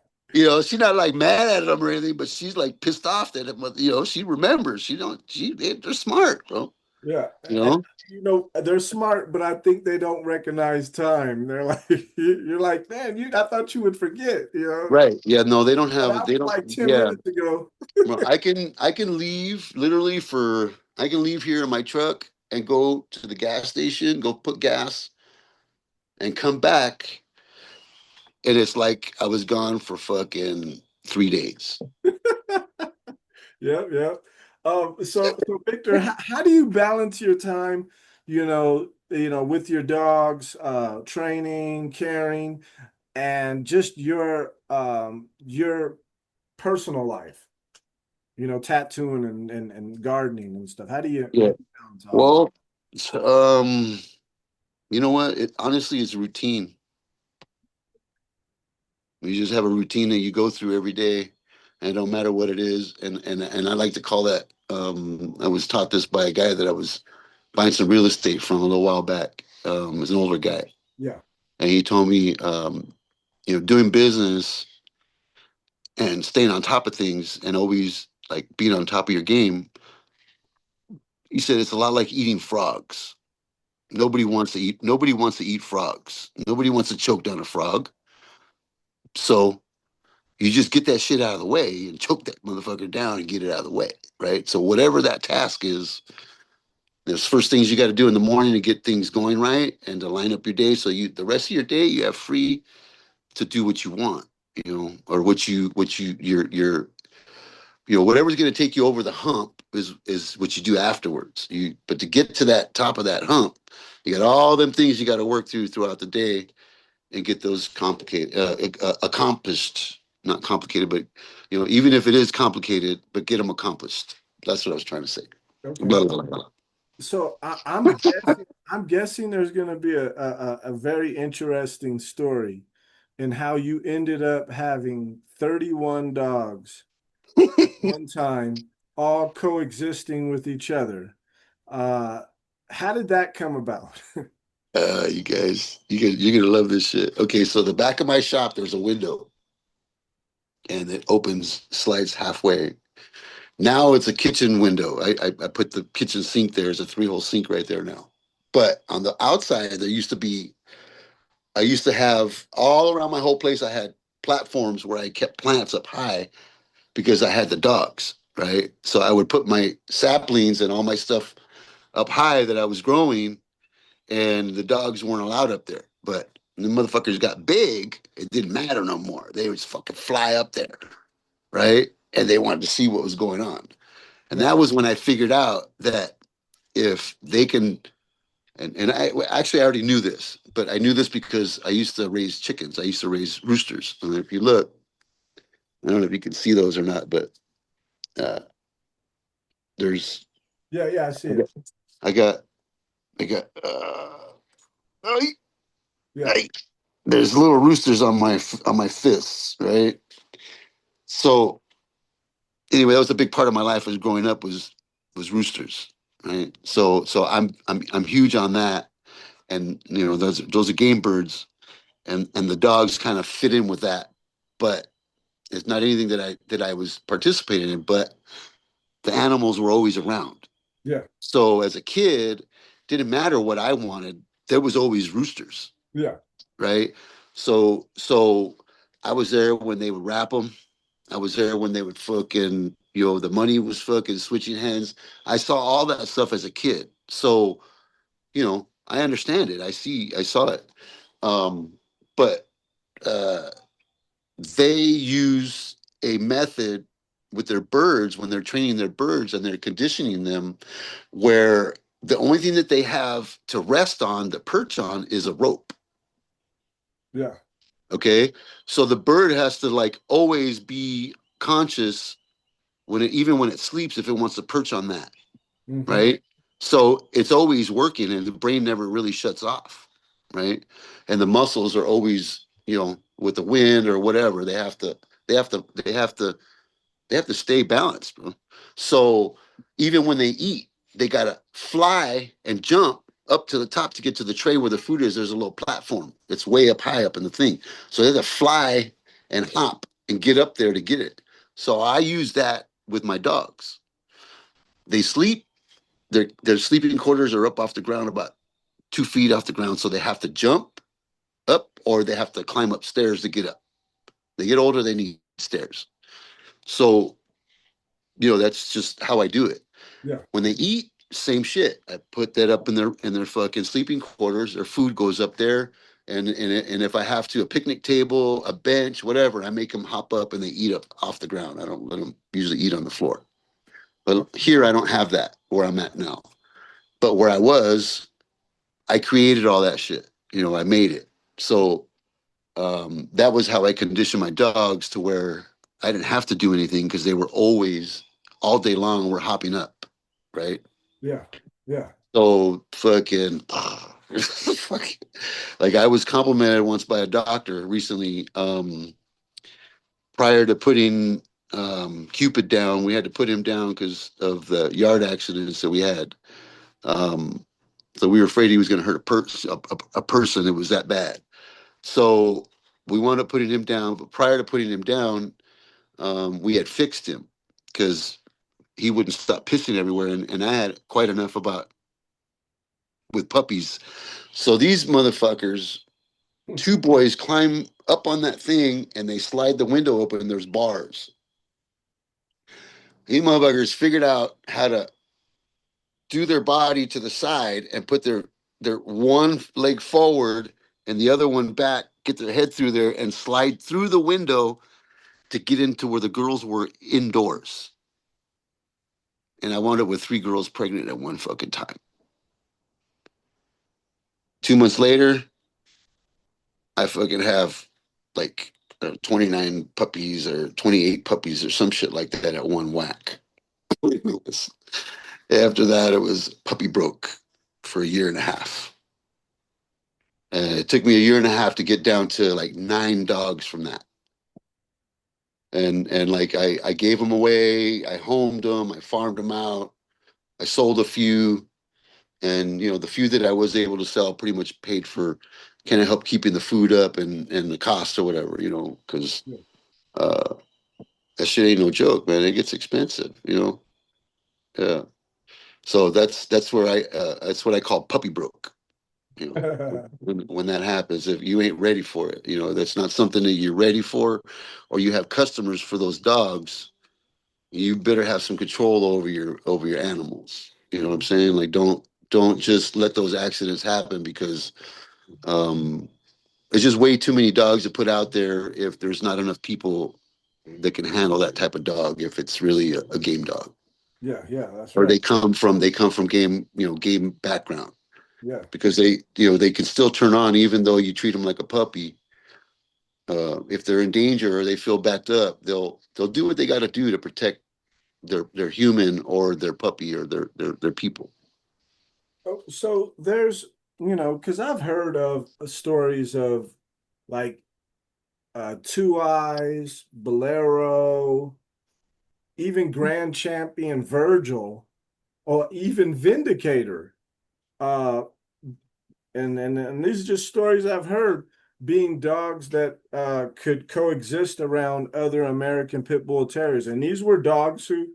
She's not like mad at them or anything, but she's like pissed off that it. She remembers. They're smart, bro. Yeah. You And, know, they're smart, but I think they don't recognize time. They're like, you're like, man, I thought you would forget, right? Yeah, no, they don't That have. They was don't. like 10 Yeah, minutes ago. well, I can leave literally I can leave here in my truck and go to the gas station, go put gas, and come back, and it's like I was gone for fucking 3 days. Yep, yep. So Victor, how do you balance your time, with your dogs, training, caring, and just your personal life, tattooing and gardening and stuff. How do you Yeah. balance all that? Well, um, you know what? It honestly is a routine. You just have a routine that you go through every day, and it don't matter what it is. And I like to call that. I was taught this by a guy that I was buying some real estate from a little while back. He's an older guy, Yeah, and he told me, doing business and staying on top of things and always like being on top of your game. He said it's a lot like eating frogs. Nobody wants to eat frogs. Nobody wants to choke down a frog. So you just get that shit out of the way and choke that motherfucker down and get it out of the way, right? So whatever that task is, there's first things you got to do in the morning to get things going right and to line up your day. So the rest of your day you have free to do what you want, or whatever's going to take you over the hump is what you do afterwards. But to get to that top of that hump, you got all them things you got to work throughout the day and get those accomplished. Not complicated, but even if it is complicated, but get them accomplished. That's what I was trying to say. okay. Blah, blah, blah. So I'm guessing there's going to be a very interesting story in how you ended up having 31 dogs one time, all coexisting with each other. Uh, how did that come about? You guys, you're gonna love this shit. Okay, so the back of my shop, there's a window, and it slides halfway. Now it's a kitchen window. I put the kitchen sink there. There's a 3-hole sink right there now. But on the outside, there used to be I used to have all around my whole place. I had platforms where I kept plants up high because I had the dogs, right? So I would put my saplings and all my stuff up high that I was growing, and the dogs weren't allowed up there. But the motherfuckers got big, it didn't matter no more. They would just fucking fly up there, right? And they wanted to see what was going on. And that was when I figured out that if they can, and I actually I already knew this, but I knew this because I used to raise chickens. I used to raise roosters. And if you look, I don't know if you can see those or not, but uh, there's, Yeah, I see it. I got, ay, Yeah, ay, there's little roosters on my fists, right? So anyway, that was a big part of my life as growing up was roosters, right? So I'm huge on that, and you know those are game birds, and the dogs kind of fit in with that, but it's not anything that I was participating in, but the animals were always around. yeah, So as a kid, didn't matter what I wanted, there was always roosters, yeah, right? So I was there when they would wrap them. I was there when they would fucking, the money was fucking switching hands. I saw all that stuff as a kid. So, I understand it. I saw it. Um, but uh, they use a method with their birds when they're training their birds and they're conditioning them where the only thing that they have to rest on, the perch on, is a rope. yeah, Okay. So the bird has to like always be conscious even when it sleeps, if it wants to perch on that. Right. So it's always working and the brain never really shuts off. Right. And the muscles are always, with the wind or whatever, they have to stay balanced, bro. So even when they eat, they gotta fly and jump up to the top to get to the tray where the food is. There's a little platform. It's way up high up in the thing. So they have to fly and hop and get up there to get it. So I use that with my dogs. They sleep. Their sleeping quarters are up off the ground about 2 feet off the ground. So they have to jump up or they have to climb upstairs to get up. They get older, they need stairs. So that's just how I do it. yeah, When they eat, same shit. I put that up in their fucking sleeping quarters. Their food goes up there, and if I have to, a picnic table, a bench, whatever, I make them hop up and they eat up off the ground. I don't let them usually eat on the floor. But here I don't have that where I'm at now. But where I was, I created all that shit. I made it. So that was how I conditioned my dogs to where I didn't have to do anything because they were always all day long were hopping up, right? yeah, yeah, So fucking, like I was complimented once by a doctor recently. Prior to putting Cupid down, we had to put him down because of the yard accidents that we had. So we were afraid he was going to hurt a person. It was that bad. So we wound up putting him down. But prior to putting him down, we had fixed him because he wouldn't stop pissing everywhere. And I had quite enough with puppies. So these motherfuckers, two boys climb up on that thing and they slide the window open and there's bars. These motherfuckers figured out how to do their body to the side and put their one leg forward and the other one back, get their head through there and slide through the window to get into where the girls were indoors. And I wound up with 3 girls pregnant at one fucking time. 2 months later, I fucking have like 29 puppies or 28 puppies or some shit like that at one whack. After that, it was puppy broke for a year and a half. And it took me a year and a half to get down to like 9 dogs from that. And like I gave them away, I homed them, I farmed them out, I sold a few, and the few that I was able to sell pretty much paid for kind of help keeping the food up and the cost or whatever, because that shit ain't no joke, man. It gets expensive, Yeah. So that's where that's what I call puppy broke. You know, when that happens, if you ain't ready for it, you know, that's not something that you're ready for, or you have customers for those dogs, you better have some control over your animals. You know what I'm saying? Like don't just let those accidents happen because there's just way too many dogs to put out there if there's not enough people that can handle that type of dog if it's really a game dog. Yeah, yeah, that's Or right. they come from game, you know, game background Yeah. because they, you know, they can still turn on even though you treat them like a puppy. If they're in danger or they feel backed up, they'll do what they got to do to protect their human or their puppy or their people. Oh, so there's, because I've heard of stories of like Two Eyes, Bolero, even Grand Champion Virgil, or even Vindicator. Uh, and these are just stories I've heard being dogs that could coexist around other American Pit Bull Terriers. And these were dogs who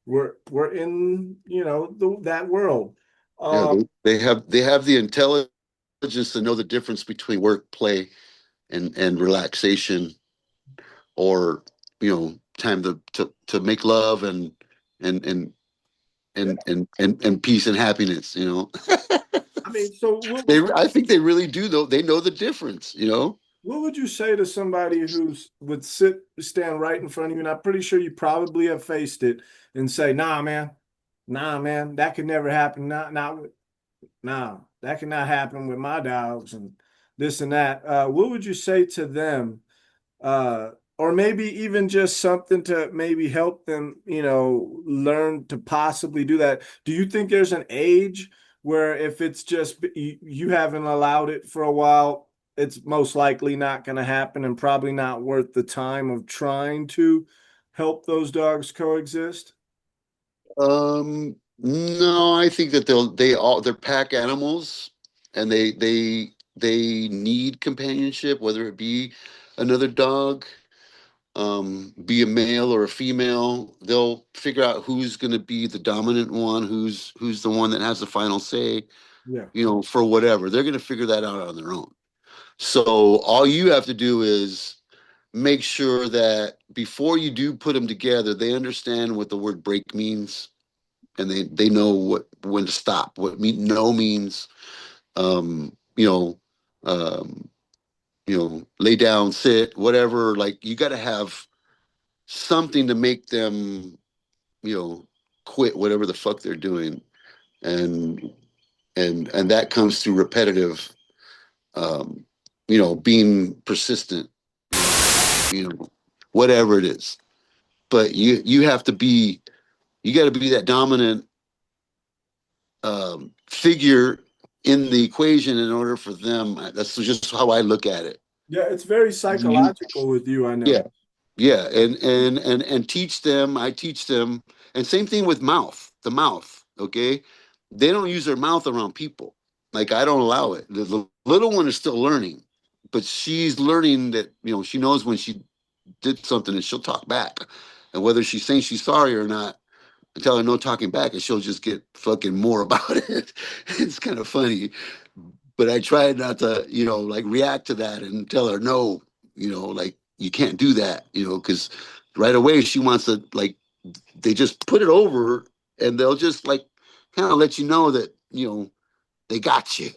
were in, that world. Yeah, Uh, they have the intelligence to know the difference between work, play, and relaxation, or time to make love and and and peace and happiness. You know, I mean, so what they would I think they really do though. They know the difference. You know. what would you say to somebody would stand right in front of you? And I'm pretty sure you probably have faced it and say, nah, man, that could never happen. Nah, that cannot happen with my dogs and this and that. What would you say to them? Or maybe even just something to maybe help them, learn to possibly do that. Do you think there's an age where if it's just you haven't allowed it for a while, it's most likely not going to happen and probably not worth the time of trying to help those dogs coexist? No, I think that they're pack animals, and they need companionship, whether it be another dog, be a male or a female. They'll figure out who's going to be the dominant one, who's the one that has the final say, Yeah, for whatever. They're going to figure that out on their own. So all you have to do is make sure that before you do put them together, they understand what the word break means, and they know when to stop, what no means. Um, you know, um, lay down, sit, whatever. Like you got to have something to make them, you know, quit whatever the fuck they're doing, and and that comes through repetitive, um, being persistent, whatever it is. But you have to be, you got to be that dominant figure in the equation in order for them. That's just how I look at it. yeah, it's very You, psychological with you, I yeah, know. yeah, and teach them. I teach them, and same thing with mouth. The mouth, okay? They don't use their mouth around people. Like I don't allow it. The little one is still learning, but she's learning that she knows when she did something and she'll talk back, and whether she's saying she's sorry or not, I tell her no talking back, and she'll just get fucking more about it. It's kind of funny, but I try not to, like react to that and tell her no, like you can't do that, because right away she wants to like they just put it over and they'll just like kind of let you know that they got you,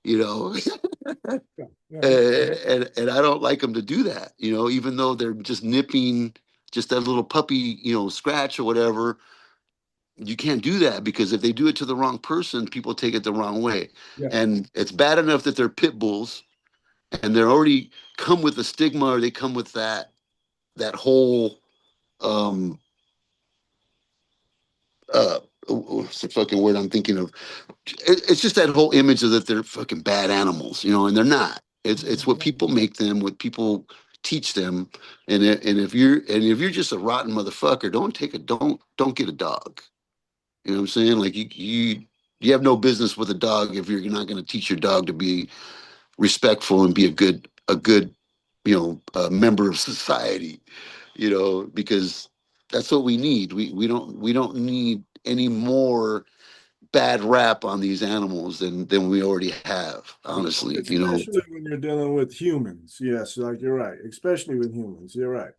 you know. Yeah, yeah, And I don't like them to do that, even though they're just nipping just that little puppy, scratch or whatever. You can't do that because if they do it to the wrong person, people take it the wrong way. yeah, And it's bad enough that they're pit bulls and they're already come with a stigma, or they come with that whole um what's the fucking word I'm thinking of? It's just that whole image of that they're fucking bad animals, and they're not. It's what people make them, what people teach them, and if you're just a rotten motherfucker, don't get a dog. You know what I'm saying? Like you have no business with a dog if you're not going to teach your dog to be respectful and be a good member of society. Because that's what we need. We don't need any more bad rap on these animals than we already have, honestly. Especially when you're dealing with humans. Yes, like you're right. Especially with humans. You're right.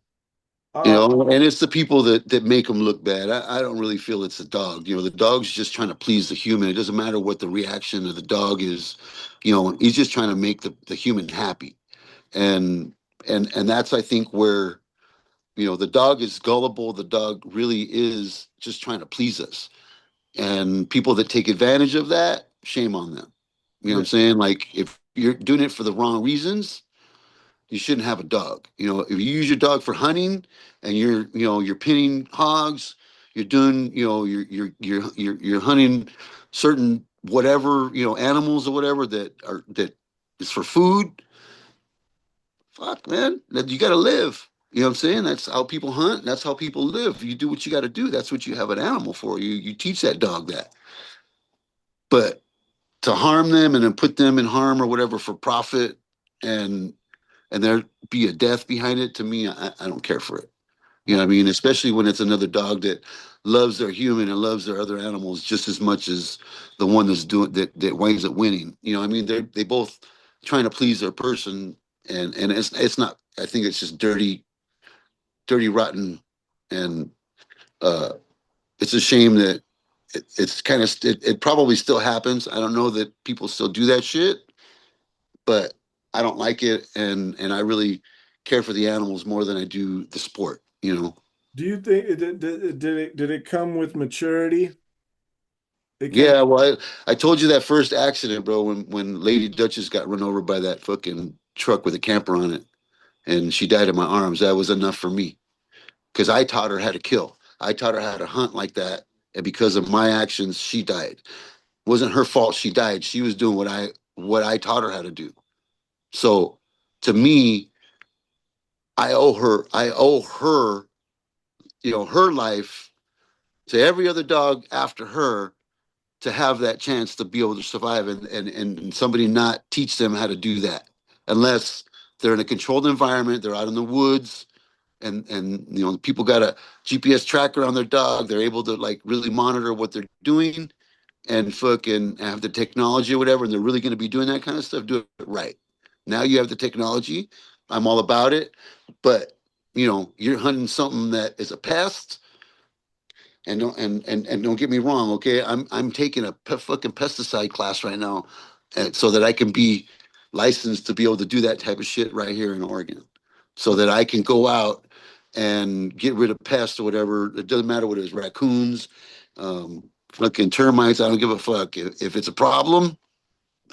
And it's the people that make them look bad. I don't really feel it's the dog. The dog's just trying to please the human. It doesn't matter what the reaction of the dog is. He's just trying to make the human happy. And and that's, I think, where the dog is gullible. The dog really is just trying to please us. And people that take advantage of that, shame on them. You know what I'm saying? Like, if you're doing it for the wrong reasons, you shouldn't have a dog. If you use your dog for hunting and you're pinning hogs, you're doing, you're hunting certain whatever, animals or whatever that is for food. Fuck, man, you got to live. You know what I'm saying? That's how people hunt. That's how people live. You do what you got to do. That's what you have an animal for. You teach that dog that. But to harm them and then put them in harm or whatever for profit and there be a death behind it, to me, I don't care for it. You know what I mean? Especially when it's another dog that loves their human and loves their other animals just as much as the one that's doing that winds up winning. I mean, they both trying to please their person, and it's not. I think it's just dirty, rotten, and it's a shame that it's kind of it probably still happens. I don't know that people still do that shit, but I don't like it, and I really care for the animals more than I do the sport. Do you think did it come with maturity? Yeah, well, I told you that first accident, bro, when Lady Duchess got run over by that fucking truck with a camper on it, and she died in my arms. That was enough for me, because I taught her how to kill. I taught her how to hunt like that, and because of my actions, she died. It wasn't her fault she died. She was doing what I taught her how to do. So, to me, I owe her, her life to every other dog after her, to have that chance to be able to survive, and somebody not teach them how to do that, unless they're in a controlled environment, they're out in the woods, and people got a GPS tracker on their dog, they're able to like really monitor what they're doing and fucking have the technology or whatever, and they're really going to be doing that kind of stuff. Do it right. Now you have the technology. I'm all about it, but you're hunting something that is a pest. And don't get me wrong, okay? I'm taking a fucking pesticide class right now, so that I can be licensed to be able to do that type of shit right here in Oregon, so that I can go out and get rid of pests or whatever. It doesn't matter what it is, raccoons, fucking termites. I don't give a fuck. If it's a problem,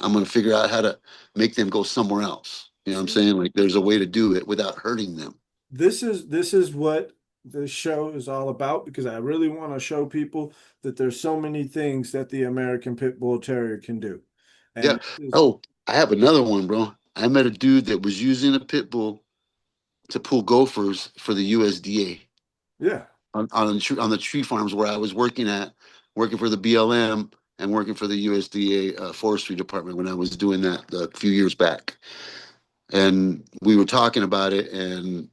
I'm gonna figure out how to make them go somewhere else. You know what I'm saying? Like, there's a way to do it without hurting them. This is what this show is all about, because I really want to show people that there's so many things that the American Pit Bull Terrier can do. Yeah. And Oh, I have another one, bro. I met a dude that was using a pit bull to pull gophers for the USDA yeah, on the tree farms where I was working for the BLM and working for the USDA forestry department when I was doing that a few years back. And we were talking about it, and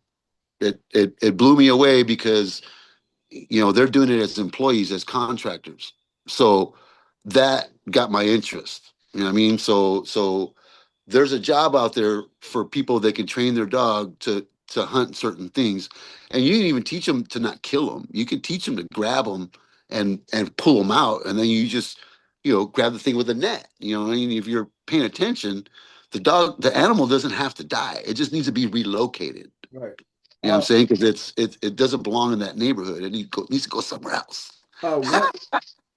it blew me away, because they're doing it as employees, as contractors. So that got my interest. You know what I mean? So there's a job out there for people that can train their dog to hunt certain things, and you can even teach them to not kill them. You can teach them to grab them and pull them out, and then you just grab the thing with a net. I mean, if you're paying attention, the animal doesn't have to die. It just needs to be relocated. right. You know what I'm saying? Because it doesn't belong in that neighborhood. It needs to go somewhere else.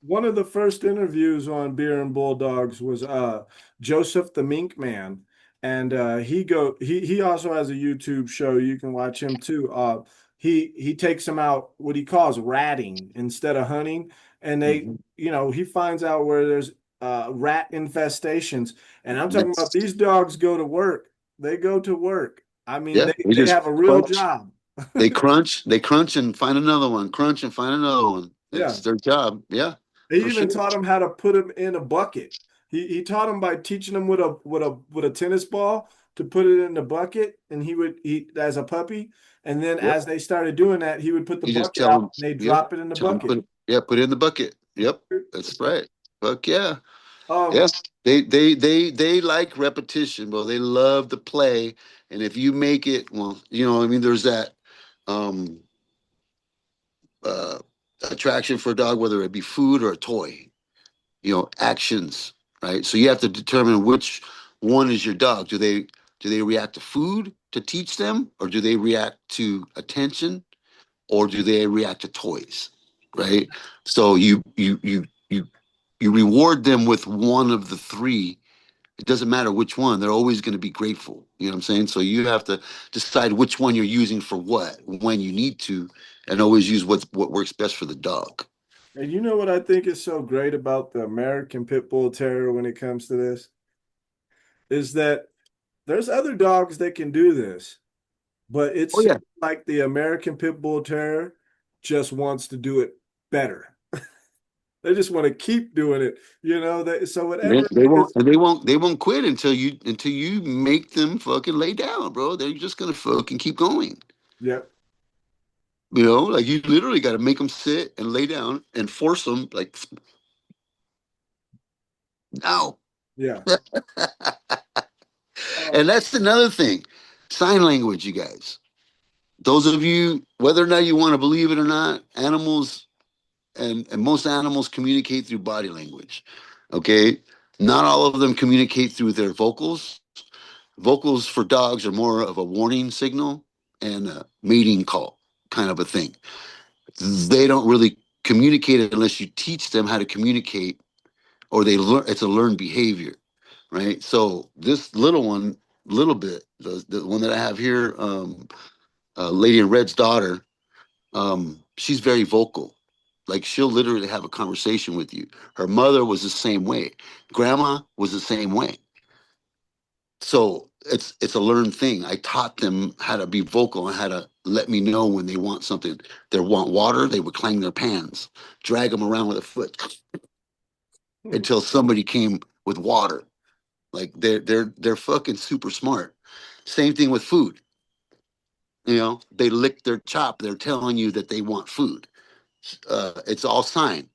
One of the first interviews on Beer and Bulldogs was Joseph the Mink Man, and he also has a YouTube show. You can watch him too. He takes them out what he calls ratting instead of hunting, and he finds out where there's rat infestations, and I'm talking about these dogs go to work. They go to work. I mean, Yeah, we they just have a real job. they crunch and find another one. Crunch and find another one. Yeah. It's their job. Yeah. He For even sure. taught him how to put him in a bucket. He taught him by teaching him with a tennis ball to put it in the bucket, and he as a puppy, and then Yep. as they started doing that, he would put the You just bucket tell out them. and they Yep. drop it in the Tell them bucket. put it in the bucket. Yep. That's right. Fuck yeah. Um, Yes. They like repetition, bro. They love to play. And if you make it, well, I mean, there's that um uh attraction for a dog, whether it be food or a toy, actions, right? So you have to determine which one is your dog. Do they react to food to teach them, or do they react to attention, or do they react to toys, right? So you reward them with one of the three. It doesn't matter which one; they're always going to be grateful. You know what I'm saying? So you have to decide which one you're using for what when you need to, and always use what works best for the dog. and you know what I think is so great about the American Pit Bull Terrier when it comes to this is that there's other dogs that can do this, but it Oh seems yeah, like the American Pit Bull Terrier just wants to do it better. They just want to keep doing it, so they, whatever they it won't is, and they won't quit until you make them fucking lay down, bro. They're just gonna fucking keep going. yeah, Like you literally got to make them sit and lay down and force them like now. yeah. And that's another thing, sign language, you guys. Those of you, whether or not you want to believe it or not, animals and most animals communicate through body language. Okay, not all of them communicate through their vocals. Vocals for dogs are more of a warning signal and a mating call kind of a thing. They don't really communicate it unless you teach them how to communicate, or they learn. It's a learned behavior, right? So this little one, little bit, the one that I have here, Lady in Red's daughter, she's very vocal. Like she'll literally have a conversation with you. Her mother was the same way. Grandma was the same way. So it's a learned thing. I taught them how to be vocal and how to let me know when they want something. They want water, they would clang their pans, drag them around with a foot until somebody came with water. Like they're fucking super smart. Same thing with food. They lick their chop. They're telling you that they want food. It's all sign.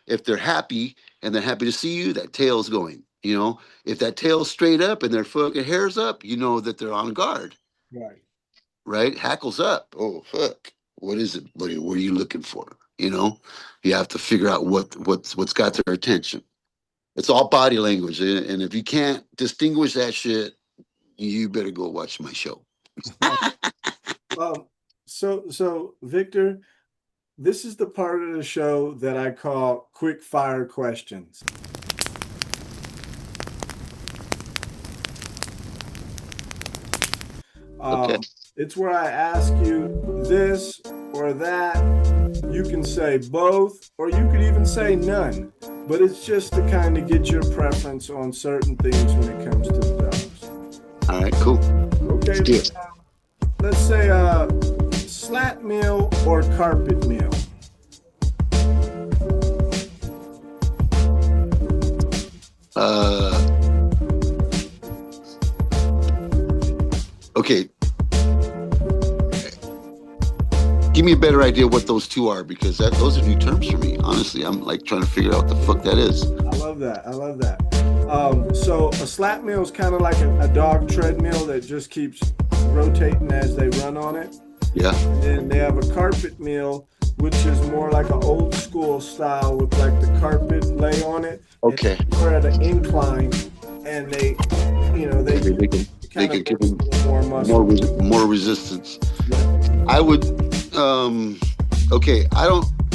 If they're happy and they're happy to see you, that tail's going. If that tail's straight up and their fucking hair's up, you know that they're on guard. Right. Right? Hackles up. Oh fuck. What is it, buddy? What are you looking for? You have to figure out what's got their attention. It's all body language, and if you can't distinguish that shit, you better go watch my show. Um, so Victor, this is the part of the show that I call quick fire questions. Okay. It's where I ask you this or that. You can say both, or you could even say none. But it's just to kind of get your preference on certain things when it comes to the dogs. All right, cool. Okay, Let's do it. let's say slat meal or carpet meal. Okay. Give me a better idea what those two are, because those are new terms for me. Honestly, I'm like trying to figure out what the fuck that is. I love that. I love that. So a slat meal is kind of like a dog treadmill that just keeps rotating as they run on it. Yeah. And then they have a carpet meal, which is more like an old school style with like the carpet lay on it. Okay. And we're at an incline, and they can give them more muscle. more resistance. Yeah. I would. Okay. I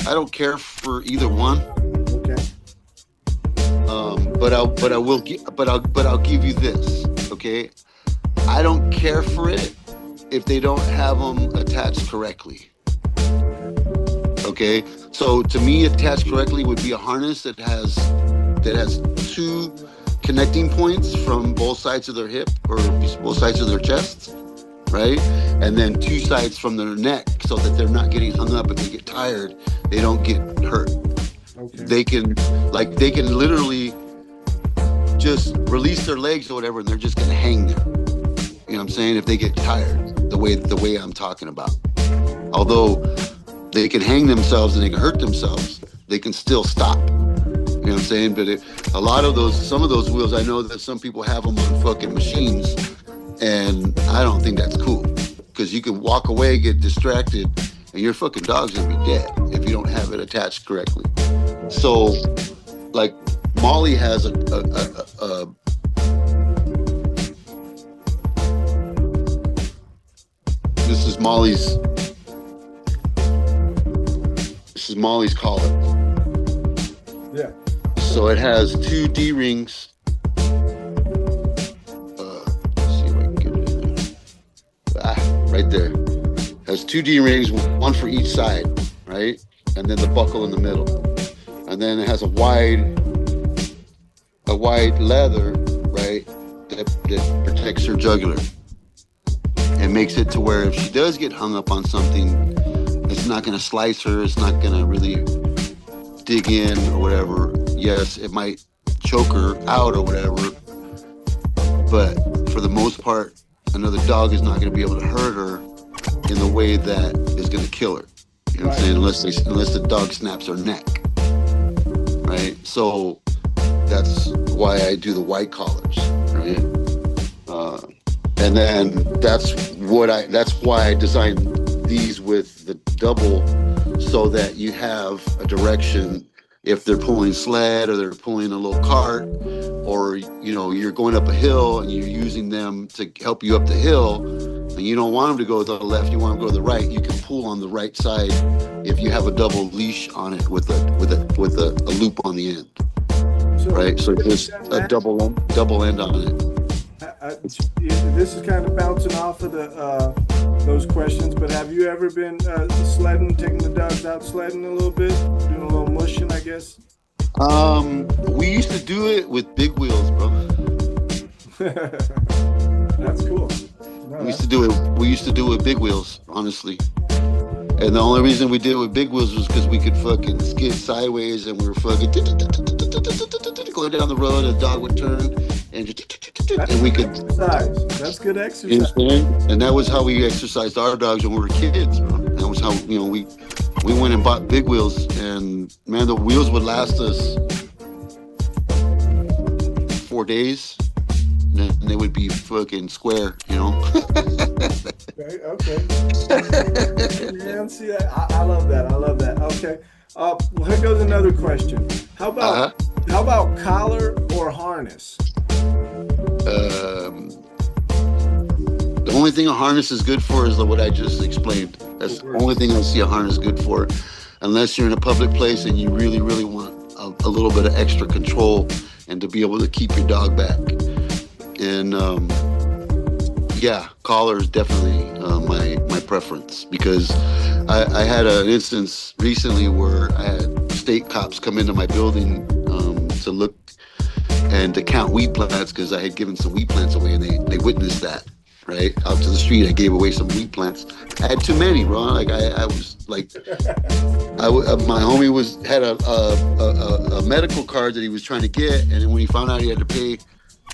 don't care for either one. Okay. But I'll give you this. Okay. I don't care for it if they don't have them attached correctly. Okay. So to me, attached correctly would be a harness that has two connecting points from both sides of their hip or both sides of their chest, right? And then two sides from their neck, so that they're not getting hung up. If they get tired, they don't get hurt. Okay. They can literally just release their legs or whatever, and they're just gonna hang there. You know what I'm saying? If they get tired, the way I'm talking about. Although they can hang themselves and they can hurt themselves, they can still stop. You You know what I'm saying? But some of those wheels, I know that some people have them on fucking machines, and I don't think that's cool, because you can walk away, get distracted, and your fucking dog's gonna be dead if you don't have it attached correctly. So, like, Molly has a this is Molly's collar. Yeah. So it has 2 D-rings. Let's see if I can get it in there. Right there. Has 2 D-rings, one for each side, right? And then the buckle in the middle. And then it has a wide leather, right, that protects her jugular. It makes it to where if she does get hung up on something, it's not going to slice her. It's not going to really dig in or whatever. Yes, it might choke her out or whatever, but for the most part, another dog is not going to be able to hurt her in the way that is going to kill her. You know what I'm saying? Unless the dog snaps her neck, right? So that's why I do the white collars, right? And then that's why I designed these with the double, so that you have a direction if they're pulling sled or they're pulling a little cart, or you're going up a hill and you're using them to help you up the hill, and you don't want them to go to the left, you want them to go to the right. You can pull on the right side if you have a double leash on it with a loop on the end, right? So just a double end on it. This is kind of bouncing off of those questions, but have you ever been sledding, taking the dogs out sledding a little bit, doing a little mushing, I guess? We used to do it with big wheels, bro. That's cool. No, we used to do it with big wheels, honestly. And the only reason we did it with big wheels was because we could fucking skid sideways, and we were fucking going down the road, and the dog would turn, and we could exercise. That's good exercise. And that was how we exercised our dogs when we were kids, bro. That was how we went and bought big wheels, and man, the wheels would last us 4 days, and they would be fucking square, Okay. Man, see that? I love that. Okay. Well, here goes another question. How about collar or harness? The only thing a harness is good for is what I just explained. That's the only thing I see a harness good for, unless you're in a public place and you really, really want a little bit of extra control and to be able to keep your dog back. And collar is definitely my preference, because I had an instance recently where I had state cops come into my building to look and to count wheat plants, because I had given some wheat plants away, and they witnessed that. Right out to the street, I gave away some wheat plants. I had too many, bro. Like I was like, my homie had a medical card that he was trying to get, and then when he found out he had to pay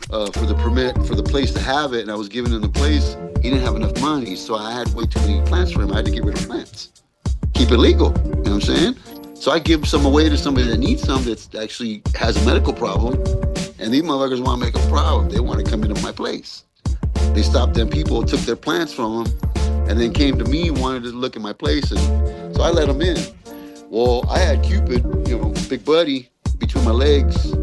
for the permit for the place to have it, and I was giving him the place, he didn't have enough money, so I had way too many plants for him. I had to get rid of plants, keep it legal. You know what I'm saying? So I give some away to somebody that needs some, that actually has a medical problem, and these motherfuckers want to make a problem. They want to come into my place. They stopped them people, took their plants from them, and then came to me, wanted to look at my place, and so I let them in. Well, I had Cupid, Big Buddy, between my legs,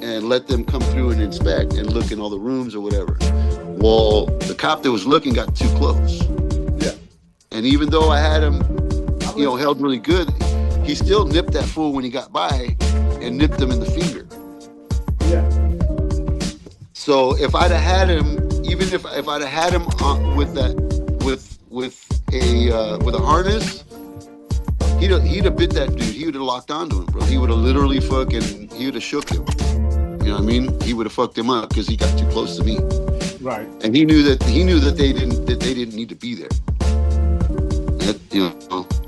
and let them come through and inspect and look in all the rooms or whatever. Well, the cop that was looking got too close. Yeah. And even though I had him, held really good, he still nipped that fool when he got by, and nipped him in the finger. Yeah. So if I'd have had him, even if I'd have had him with a harness, he'd have bit that dude. He would have locked onto him, bro. He would have literally he would have shook him. You know what I mean? He would have fucked him up because he got too close to me. Right. And he knew that they didn't need to be there.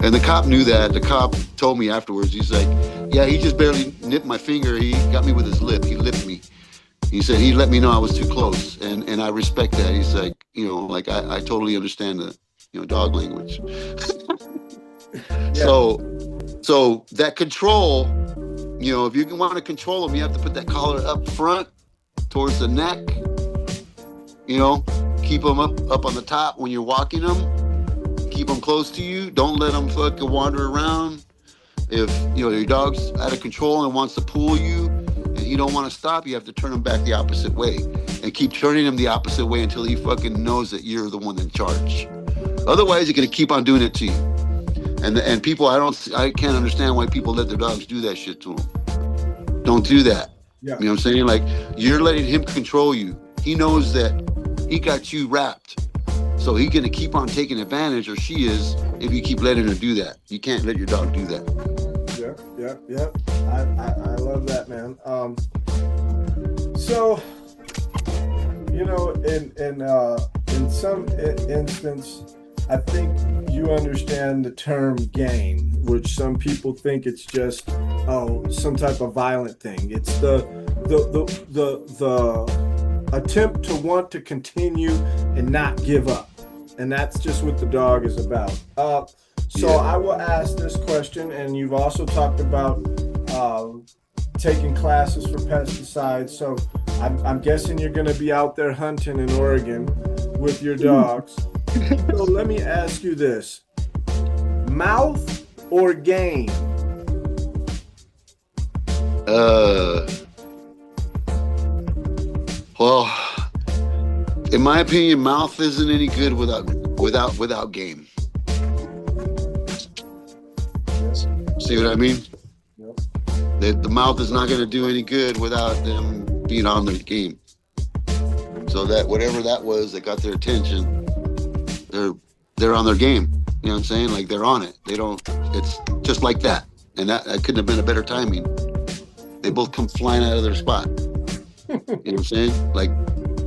And the cop knew that. The cop told me afterwards. He's like, yeah, he just barely nipped my finger. He got me with his lip. He lipped me. He said he let me know I was too close, and I respect that. He's like, I totally understand the dog language. Yeah. So that control You know, if you want to control them, you have to put that collar up front towards the neck. You know, keep them up on the top when you're walking them. Keep them close to you. Don't let them fucking wander around. If, you know, your dog's out of control and wants to pull you and you don't want to stop, you have to turn him back the opposite way and keep turning him the opposite way until he fucking knows that you're the one in charge. Otherwise, you're going to keep on doing it to you. And people, I can't understand why people let their dogs do that shit to them. Don't do that. Yeah. You know what I'm saying? Like, you're letting him control you. He knows that he got you wrapped. So he's going to keep on taking advantage, or she is, if you keep letting her do that. You can't let your dog do that. Yeah. I love that, man. So, you know, in some instance, I think you understand the term game, which some people think it's just some type of violent thing. It's the attempt to want to continue and not give up, and that's just what the dog is about. So I will ask this question, and you've also talked about taking classes for pesticides. So I'm guessing you're going to be out there hunting in Oregon with your dogs. So let me ask you this: mouth or game? Well, in my opinion, mouth isn't any good without game. See what I mean? Yep. The mouth is not going to do any good without them being on their game. So that whatever that was that got their attention, they're on their game. You know what I'm saying? Like, they're on it. It's just like that. And that couldn't have been a better timing. They both come flying out of their spot. You know what I'm saying? Like,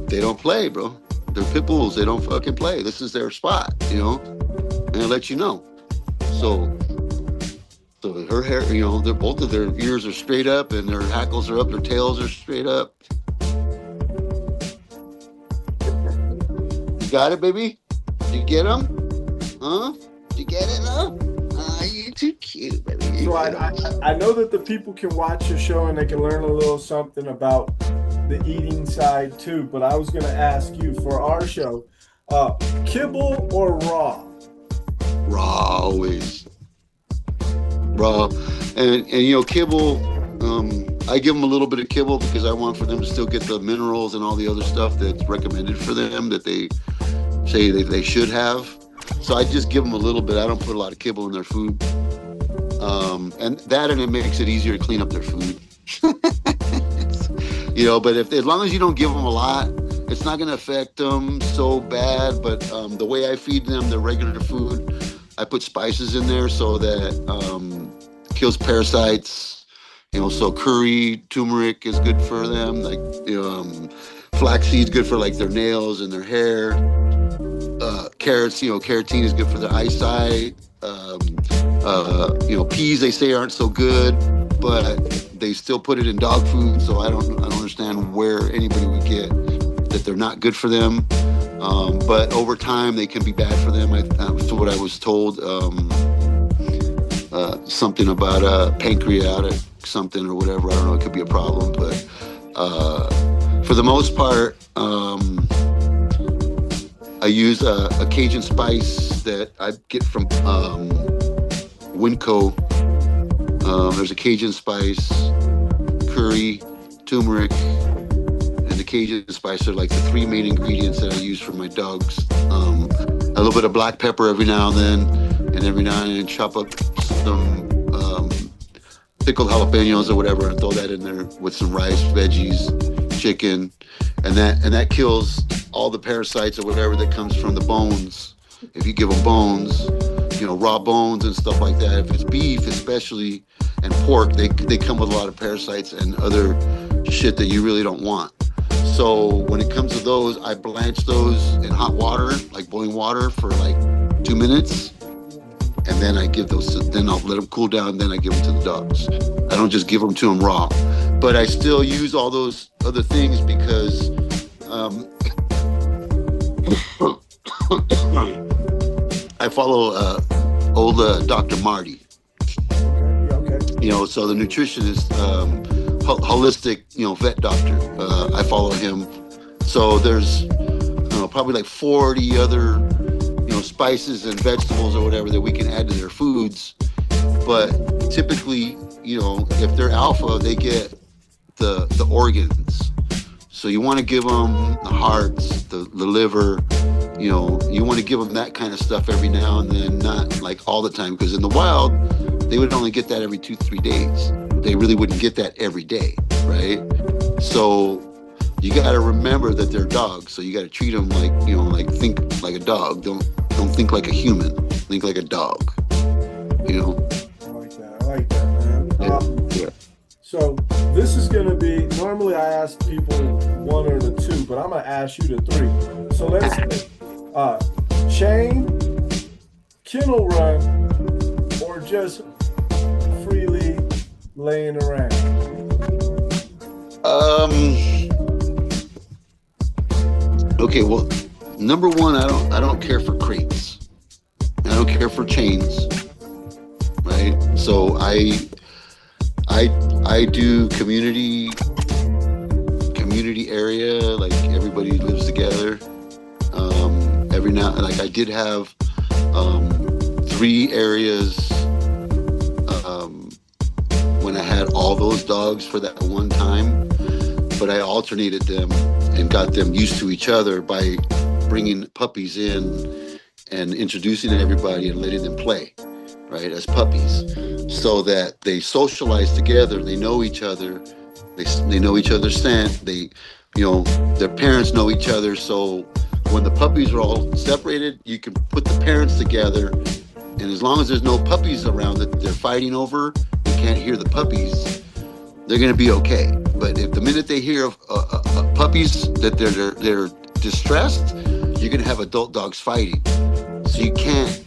they don't play, bro. They're pit bulls. They don't fucking play. This is their spot, you know? And I'll let you know. So her hair, you know, both of their ears are straight up and their hackles are up, their tails are straight up. You got it, baby? Did you get them? Huh? Did you get it, huh? You're too cute, baby. So I know that the people can watch your show and they can learn a little something about the eating side too, but I was going to ask you for our show, kibble or raw? Raw, always. Raw. And you know, kibble, I give them a little bit of kibble because I want for them to still get the minerals and all the other stuff that's recommended for them that they say they should have. So I just give them a little bit. I don't put a lot of kibble in their food. And it makes it easier to clean up their food. You know, but as long as you don't give them a lot, it's not going to affect them so bad. But the way I feed them their regular food, I put spices in there so that kills parasites. You know, so curry, turmeric is good for them. Like, flaxseed's good for like their nails and their hair. Carrots, you know, carotene is good for their eyesight. You know, peas they say aren't so good, but they still put it in dog food. So I don't understand where anybody would get that they're not good for them. But over time they can be bad for them. That's what I was told. Something about pancreatic something or whatever. I don't know. It could be a problem, but for the most part, I use a Cajun spice that I get from Winco. There's a Cajun spice, curry, turmeric, and the Cajun spice are like the three main ingredients that I use for my dogs. A little bit of black pepper every now and then, and every now and then chop up some pickled jalapenos or whatever and throw that in there with some rice, veggies, chicken, and that kills all the parasites or whatever that comes from the bones. If you give them bones, you know, raw bones and stuff like that. If it's beef, especially, and pork, they come with a lot of parasites and other shit that you really don't want. So when it comes to those, I blanch those in hot water, like boiling water, for like 2 minutes. And then I give those, then I'll let them cool down, then I give them to the dogs. I don't just give them to them raw. But I still use all those other things because I follow old Dr. Marty. Okay. So the nutritionist, holistic, vet doctor. I follow him. So there's, probably like 40 other, spices and vegetables or whatever that we can add to their foods. But typically, if they're alpha, they get the organs. So you want to give them the hearts, the liver. You want to give them that kind of stuff every now and then, not like all the time, because in the wild, they would only get that every 2-3 days. They really wouldn't get that every day, right? So you got to remember that they're dogs. So you got to treat them like, think like a dog. Don't think like a human. Think like a dog. I like that, man. Yeah. So this is going to be, normally I ask people 1 or the 2, but I'm going to ask you the 3. So let's chain, kennel run, or just freely laying around? Okay, well, number one, I don't care for crates. I don't care for chains. Right? So I do community area, like everybody lives together. Every now, like I did have 3 areas when I had all those dogs for that one time, but I alternated them and got them used to each other by bringing puppies in and introducing everybody and letting them play, right, as puppies, so that they socialize together. They know each other. They know each other's scent. Their parents know each other. So when the puppies are all separated, you can put the parents together, and as long as there's no puppies around that they're fighting over, you can't hear the puppies, they're going to be okay. But if the minute they hear of puppies that they're distressed, you're going to have adult dogs fighting. So you can't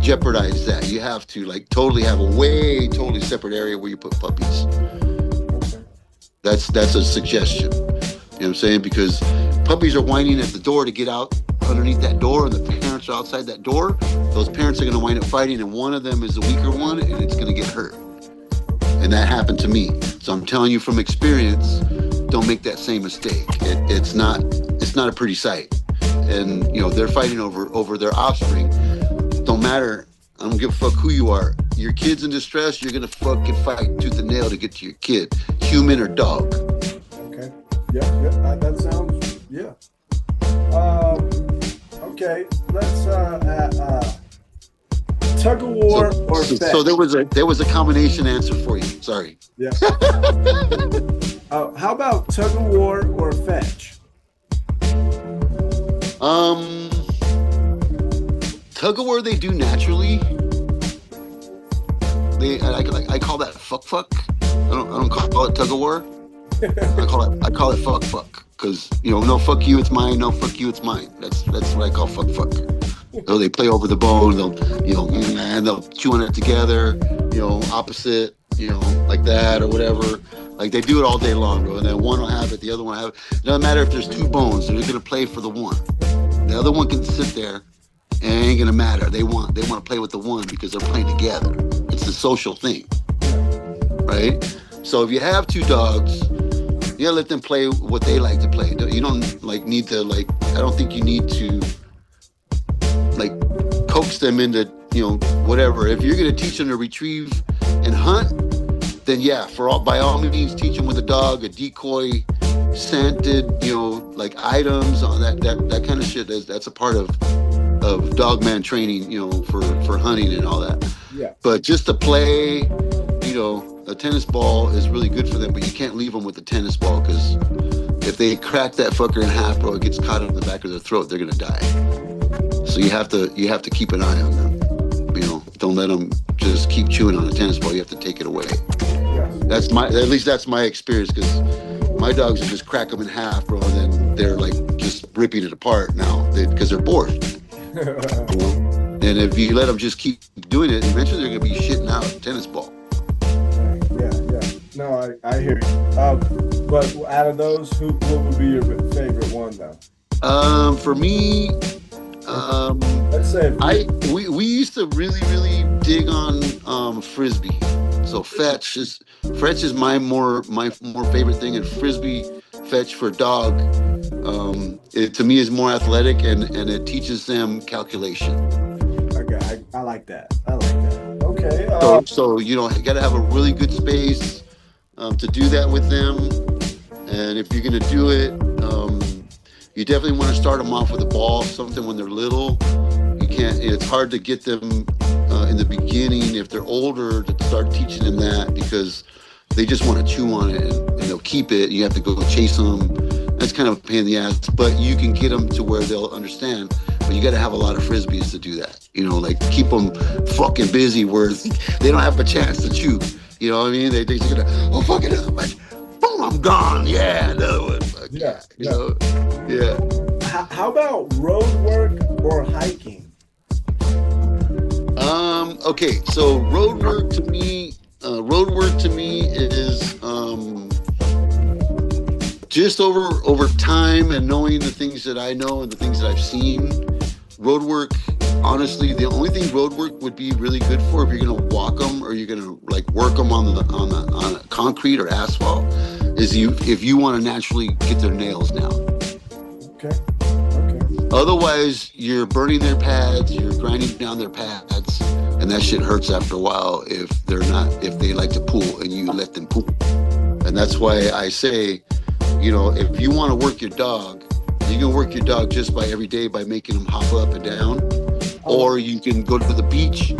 jeopardize that. You have to totally have a totally separate area where you put puppies. Okay. That's a suggestion. You know what I'm saying? Because puppies are whining at the door to get out underneath that door, and the parents are outside that door. Those parents are going to wind up fighting, and one of them is the weaker one, and it's going to get hurt. And that happened to me. So I'm telling you from experience, don't make that same mistake. It's not a pretty sight. And they're fighting over their offspring. Don't matter. I don't give a fuck who you are. Your kid's in distress, you're gonna fucking fight tooth and nail to get to your kid, human or dog. Okay. Yeah. That sounds. Yeah. Okay. Let's tug of war or fetch. So there was a combination answer for you. Sorry. Yeah. How about tug of war or fetch? Tug of war they do naturally. I call that fuck. I don't call it tug of war. I call it fuck. Because no fuck you, it's mine. No fuck you, it's mine. That's what I call fuck. So they play over the bone. They'll chew on it together. Opposite. Like that or whatever. Like they do it all day long, bro. And then one will have it, the other one will have it. It doesn't matter if there's 2 bones. They're gonna play for the one. The other one can sit there, and it ain't gonna matter. They want to play with the one because they're playing together. It's a social thing, right? So if you have 2 dogs, you gotta let them play what they like to play. You don't need to I don't think you need to coax them into whatever. If you're gonna teach them to retrieve and hunt, then yeah, by all means, teach them with a dog, a decoy, scented, items, on that kind of shit. That's a part of dogman training, for hunting and all that. Yeah. But just to play, a tennis ball is really good for them, but you can't leave them with the tennis ball, because if they crack that fucker in half, bro, it gets caught in the back of their throat, they're gonna die. So you have to keep an eye on them. Don't let them just keep chewing on a tennis ball. You have to take it away. Yes. At least that's my experience, because my dogs will just crack them in half, bro, and then they're just ripping it apart now because they're bored. And if you let them just keep doing it, eventually they're gonna be shitting out a tennis ball. Yeah. No, I hear you. But out of those, what would be your favorite one, though? For me, Let's say we used to really dig on frisbee. So fetch is my more favorite thing, and frisbee fetch for dog. It to me is more athletic, and it teaches them calculation. Okay, I like that. I like that. Okay. So you know, you got to have a really good space to do that with them. And if you're going to do it, you definitely want to start them off with a ball, something when they're little. You can't. It's hard to get them in the beginning if they're older to start teaching them that, because they just want to chew on it and they'll keep it. You have to go chase them. That's kind of a pain in the ass, but you can get them to where they'll understand. But you got to have a lot of frisbees to do that. You know, like keep them fucking busy where they don't have a chance to chew. You know what I mean? They just gonna, oh fuck it up, boom, I'm gone. Yeah, another one. Fuck yeah. You know, yeah. How about road work or hiking? Okay, so road work to me is just over time and knowing the things that I know and the things that I've seen. Road work, honestly, the only thing road work would be really good for, if you're gonna walk them or you're gonna like work them on the concrete or asphalt, is if you want to naturally get their nails down. Okay. Otherwise, you're burning their pads, you're grinding down their pads, and that shit hurts after a while if they like to pull and you let them pull. And that's why I say, you know, if you want to work your dog, you can work your dog just by every day by making them hop up and down, or you can go to the beach,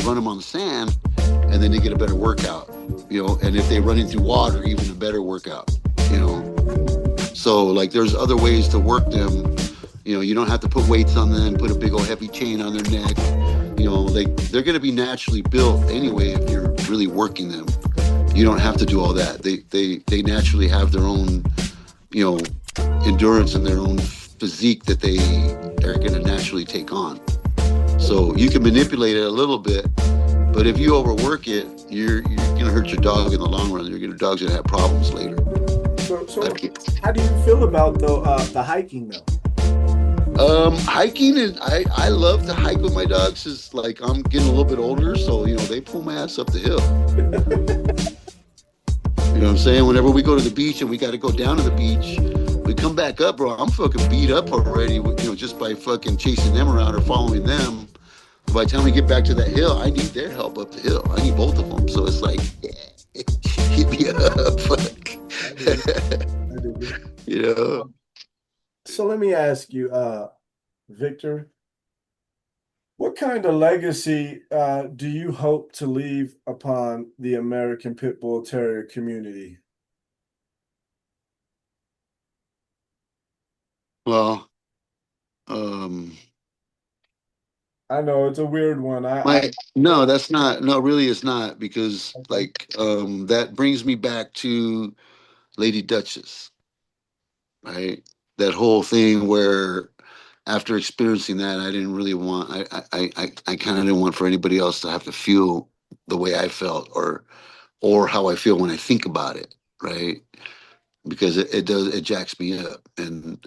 run them on the sand, and then they get a better workout, you know. And if they're running through water, even a better workout, you know. So like, there's other ways to work them. You know, you don't have to put weights on them, put a big old heavy chain on their neck. You know, like they're going to be naturally built anyway if you're really working them. You don't have to do all that. They naturally have their own, you know, endurance and their own physique that they are going to naturally take on. So you can manipulate it a little bit, but if you overwork it, you're going to hurt your dog in the long run. Your dog's going to have problems later. So how do you feel about the hiking though? Hiking is, I love to hike with my dogs. Is like, I'm getting a little bit older, so you know, they pull my ass up the hill. You know what I'm saying? Whenever we go to the beach and we got to go down to the beach, we come back up, bro, I'm fucking beat up already, you know, just by fucking chasing them around or following them. By the time we get back to that hill, I need their help up the hill. I need both of them. So it's like, yeah, hit me up, fuck. I do. You know? So let me ask you, Victor, what kind of legacy do you hope to leave upon the American Pit Bull Terrier community? Well, I know it's a weird one. No, that's not. No, really, it's not, because like that brings me back to Lady Duchess, right? That whole thing where after experiencing that, I didn't really want. I kind of didn't want for anybody else to have to feel the way I felt, or how I feel when I think about it, right? Because it jacks me up, and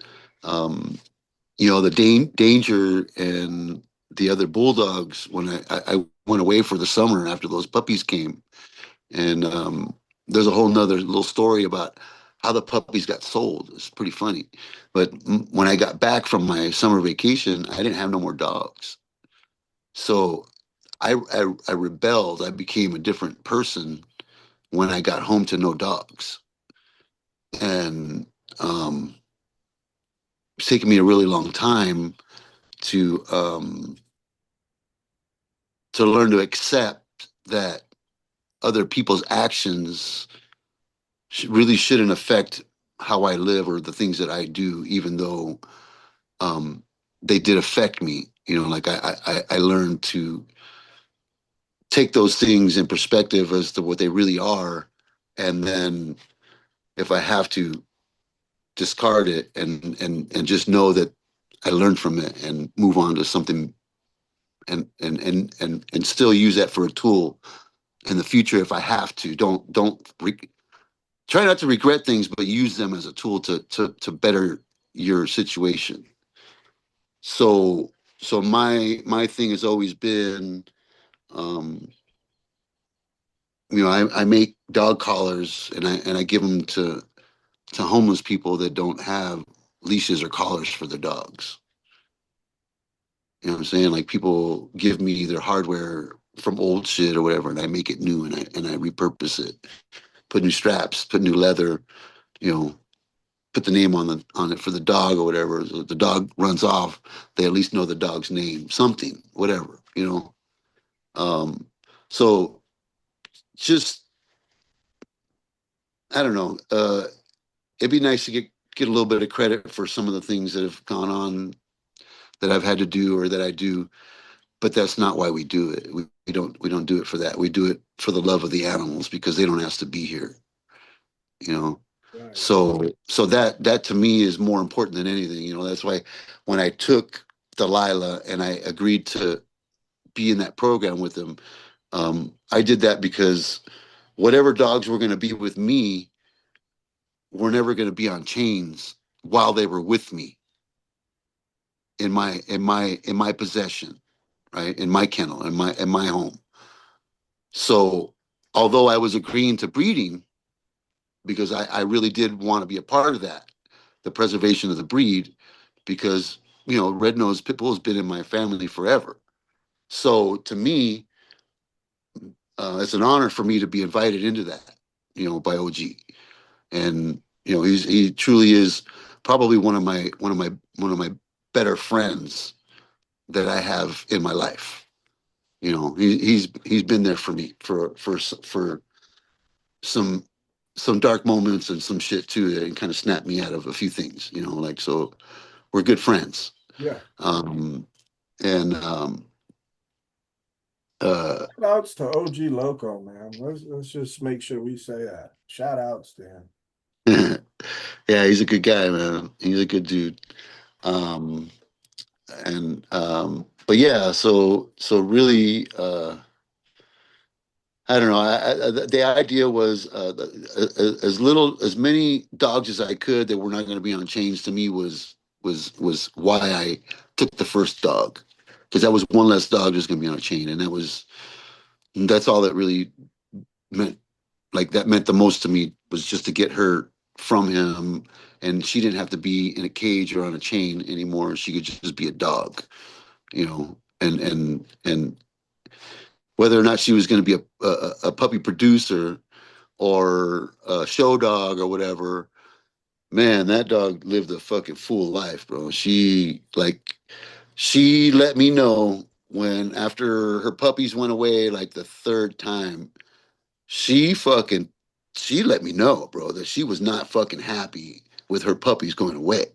you know, the danger and the other bulldogs, when I went away for the summer after those puppies came, and there's a whole nother little story about how the puppies got sold. It's pretty funny. But when I got back from my summer vacation, I didn't have no more dogs. So I rebelled. I became a different person when I got home to no dogs. And it's taken me a really long time to learn to accept that other people's actions really shouldn't affect how I live or the things that I do, even though they did affect me. You know, like I learned to take those things in perspective as to what they really are, and then if I have to, discard it and just know that I learned from it and move on to something, and still use that for a tool in the future if I have to. Try not to regret things, but use them as a tool to better your situation. So so my thing has always been, um, I make dog collars and I give them to homeless people that don't have leashes or collars for their dogs. You know what I'm saying? Like people give me their hardware from old shit or whatever, and I make it new and I repurpose it, put new straps, put new leather, you know, put the name on it for the dog or whatever. So if the dog runs off, they at least know the dog's name, something, whatever, you know. So just I don't know. It'd be nice to get a little bit of credit for some of the things that have gone on that I've had to do or that I do, but that's not why we do it. We don't do it for that. We do it for the love of the animals because they don't ask to be here, you know. Right. So that to me is more important than anything, you know. That's why when I took Delilah and I agreed to be in that program with them, I did that because whatever dogs were going to be with me were never going to be on chains while they were with me in my possession, right? In my kennel, in my home. So although I was agreeing to breeding because I really did want to be a part of that, the preservation of the breed, because red nosed pit bull has been in my family forever. So to me, it's an honor for me to be invited into that, by OG, and he truly is probably one of my better friends that I have in my life. He's been there for me for some dark moments and some shit too that kind of snapped me out of a few things. So we're good friends. Yeah. And Shout outs to OG Loco, man. Let's just make sure we say that. Shout outs to him. yeah, he's a good guy, man. He's a good dude. Um, but yeah, so really, I don't know. The idea was as many dogs as I could that were not going to be on chains. To me, was why I took the first dog, because that was one less dog that's going to be on a chain, and that's all that really meant. Like that meant the most to me was just to get her from him, and she didn't have to be in a cage or on a chain anymore. She could just be a dog, and whether or not she was going to be a puppy producer or a show dog or whatever, man, that dog lived a fucking full life, bro. She let me know when after her puppies went away, like the third time, she fucking she let me know, bro, that she was not fucking happy with her puppies going away.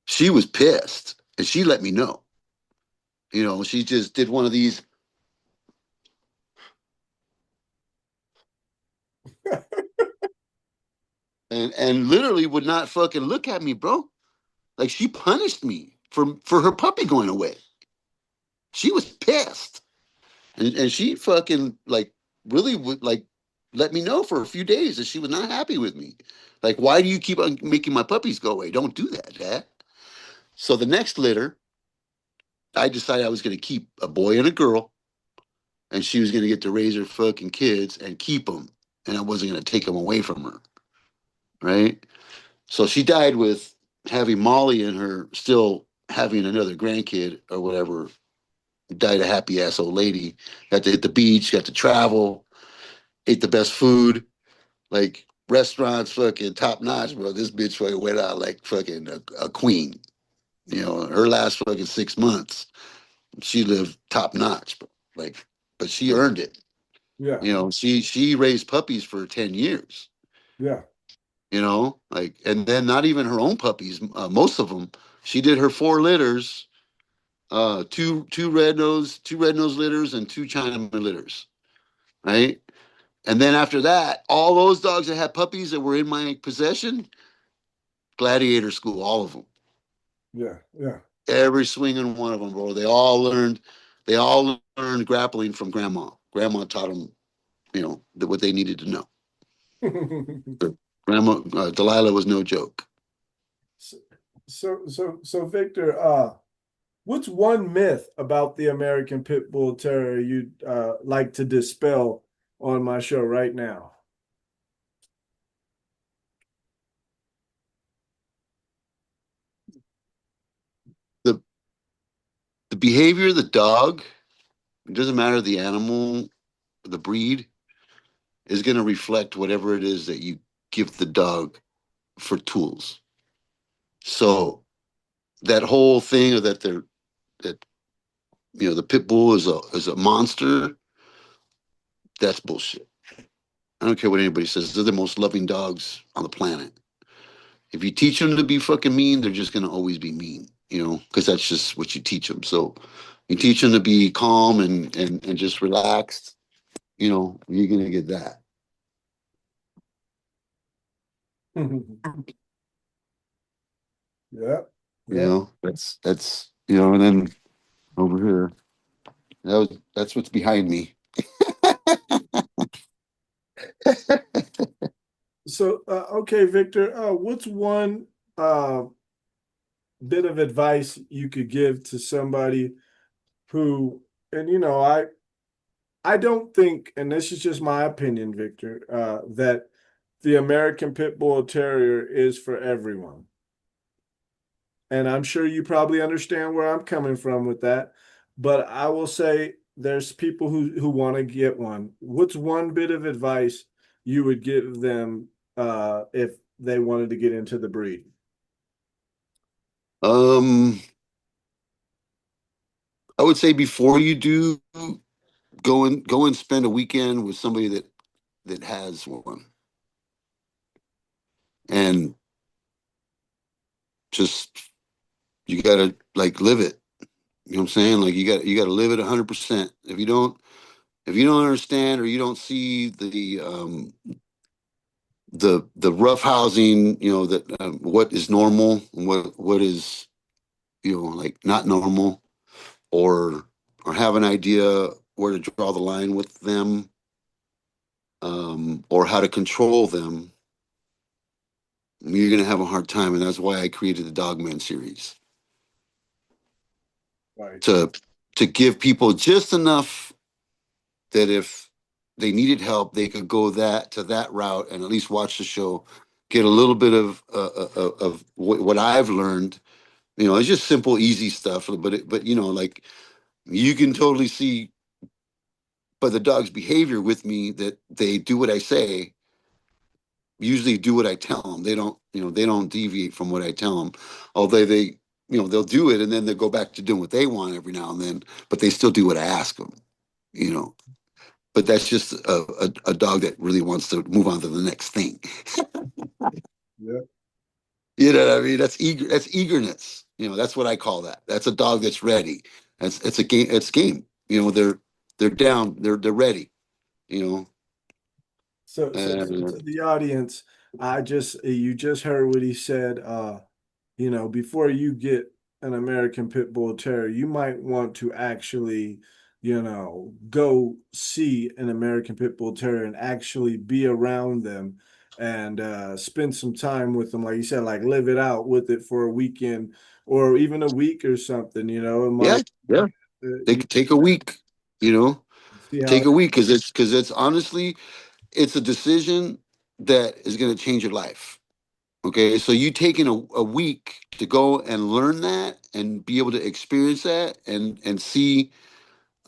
She was pissed, and she let me know. She just did one of these. And literally would not fucking look at me, bro. Like she punished me for her puppy going away. She was pissed, and she fucking like really would like let me know for a few days that she was not happy with me. Like, why do you keep on making my puppies go away? Don't do that, Dad. So the next litter, I decided I was going to keep a boy and a girl, and she was going to get to raise her fucking kids and keep them, and I wasn't going to take them away from her, right? So she died with having Molly and her still having another grandkid or whatever. Died a happy ass old lady. Got to hit the beach, got to travel, ate the best food, like restaurants, fucking top notch, bro. This bitch fucking went out like fucking a queen. Her last fucking 6 months, she lived top notch, bro. Like, but she earned it. Yeah. She raised puppies for 10 years. Yeah. Like, and then not even her own puppies, most of them. She did her 4 litters, two red nose litters and 2 Chinaman litters, right? And then after that, all those dogs that had puppies that were in my possession, gladiator school, all of them. Yeah. Yeah. Every swinging one of them, bro. They all learned grappling from grandma. Grandma taught them, what they needed to know. Grandma Delilah was no joke. So Victor, What's one myth about the American Pit Bull Terrier you'd like to dispel on my show right now? The the behavior of the dog, it doesn't matter the animal, the breed, is going to reflect whatever it is that you give the dog for tools. So that whole thing of that the pit bull is a monster, that's bullshit. I don't care what anybody says. They're the most loving dogs on the planet. If you teach them to be fucking mean, they're just going to always be mean, because that's just what you teach them. So you teach them to be calm and just relaxed, you're going to get that. Yeah. That's and then over here, that's what's behind me. So, okay, Victor, what's one uh, bit of advice you could give to somebody who, and I don't think, and this is just my opinion, Victor, that the American Pit Bull Terrier is for everyone. And I'm sure you probably understand where I'm coming from with that. But I will say there's people who want to get one. What's one bit of advice you would give them if they wanted to get into the breed? um I would say before you do, go and spend a weekend with somebody that has one, and just you gotta like live it. You know what I'm saying? Like you gotta live it 100%. If you don't understand, or you don't see the rough housing, that what is normal and what is like not normal, or have an idea where to draw the line with them, or how to control them, you're going to have a hard time. And that's why I created the Dogman series, Right. to give people just enough that if they needed help, they could go that route and at least watch the show, get a little bit of what I've learned. It's just simple, easy stuff, but like you can totally see by the dog's behavior with me that they do what I say, usually do what I tell them. They don't deviate from what I tell them. Although they'll do it and then they'll go back to doing what they want every now and then, but they still do what I ask them. You know, but that's just a dog that really wants to move on to the next thing. Yeah. You know what I mean? That's eager. That's eagerness. That's what I call that. That's a dog that's ready. It's a game. It's game. They're down. They're ready. You know. So And to the audience, you just heard what he said. Before you get an American Pit Bull Terrier, you might want to actually, go see an American Pit Bull Terrier and actually be around them and spend some time with them. Like you said, like live it out with it for a weekend or even a week or something, it yeah, might, yeah. They you could take a week. You know, see how, take a week because it's honestly it's a decision that is going to change your life. Okay, so you taking a week to go and learn that and be able to experience that and see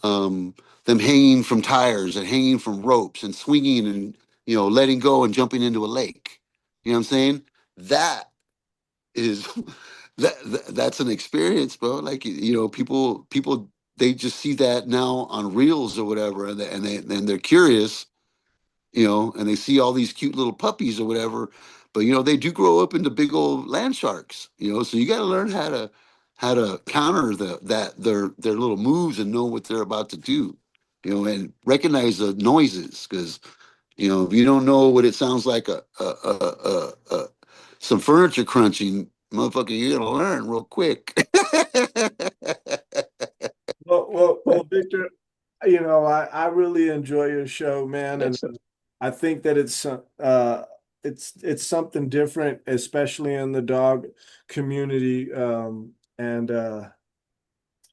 um, them hanging from tires and hanging from ropes and swinging and letting go and jumping into a lake. You know what I'm saying? That is that's an experience, bro. Like people they just see that now on reels or whatever, and they're curious, and they see all these cute little puppies or whatever, but they do grow up into big old land sharks, so you got to learn how to counter their little moves and know what they're about to do, and recognize the noises because if you don't know what it sounds like some furniture crunching, motherfucker, you're gonna learn real quick. well, Victor, I really enjoy your show, man, and I think that it's something different, especially in the dog community. And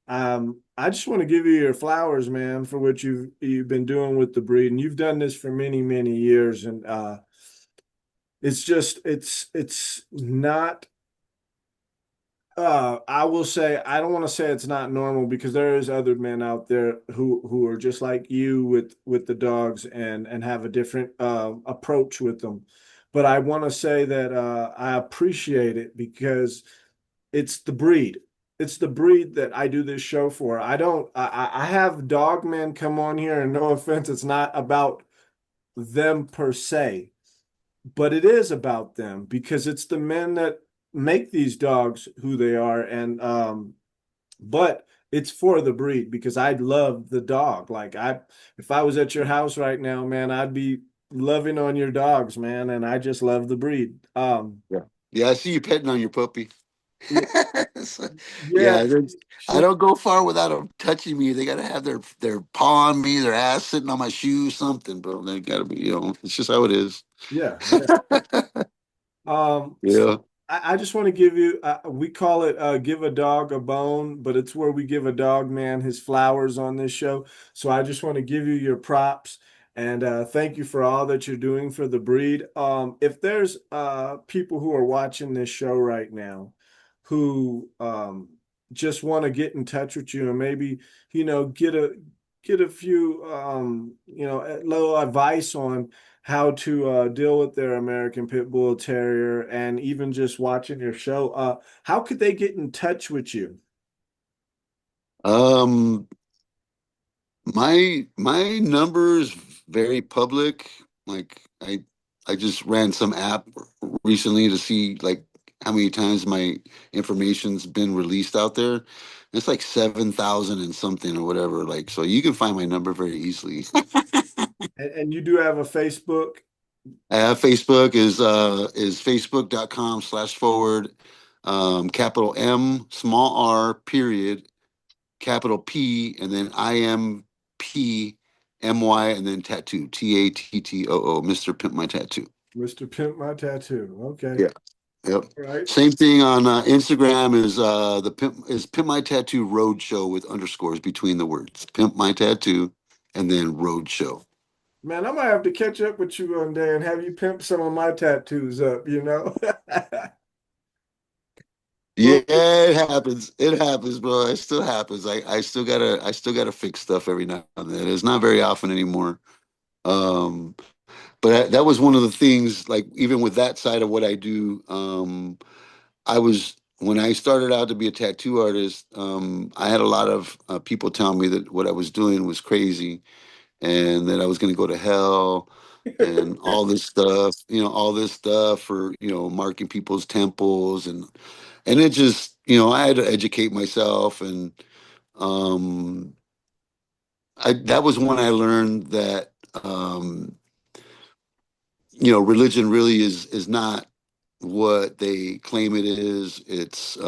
I just want to give you your flowers, man, for what you've been doing with the breed, and you've done this for many, many years, and it's not. I will say I don't want to say it's not normal because there is other men out there who are just like you with the dogs and have a different approach with them. But I want to say that I appreciate it because it's the breed. It's the breed that I do this show for. I don't. I have dog men come on here, and no offense, it's not about them per se, but it is about them because it's the men that make these dogs who they are, and but it's for the breed because I love the dog. Like if I was at your house right now, man, I'd be loving on your dogs, man, and I just love the breed. Yeah. Yeah, I see you petting on your puppy. Yeah, So, yeah, yeah, I don't go far without them touching me. They got to have their paw on me, their ass sitting on my shoe, something, bro. They got to be, it's just how it is. yeah, yeah. Yeah. So I just want to give you, we call it give a dog a bone, but it's where we give a dog man his flowers on this show. So I just want to give you your props and thank you for all that you're doing for the breed. If there's people who are watching this show right now who just want to get in touch with you and maybe, get a few, a little advice on how to deal with their American Pit Bull Terrier, and even just watching your show. How could they get in touch with you? Um, my number is very public. Like I just ran some app recently to see like how many times my information's been released out there. It's like 7,000 and something or whatever. Like, so you can find my number very easily. And you do have a Facebook. Facebook is facebook.com/forward capital M small r period capital P and then IMPMY and then tattoo TATTOO Mr. Pimp My Tattoo. Mr. Pimp My Tattoo. Okay. Yeah. Yep. All right. Same thing on Instagram is Pimp My Tattoo Road Show with underscores between the words Pimp My Tattoo and then Road Show. Man, I might have to catch up with you one day and have you pimp some of my tattoos up, you know? Yeah, Well, it happens. It happens, bro. It still happens. I still gotta fix stuff every now and then. It's not very often anymore. Um, but that was one of the things, like even with that side of what I do, I was when I started out to be a tattoo artist, I had a lot of people telling me that what I was doing was crazy and that I was going to go to hell and all this stuff for, marking people's temples and it just, I had to educate myself and um that was when I learned that religion really is not what they claim it is. It's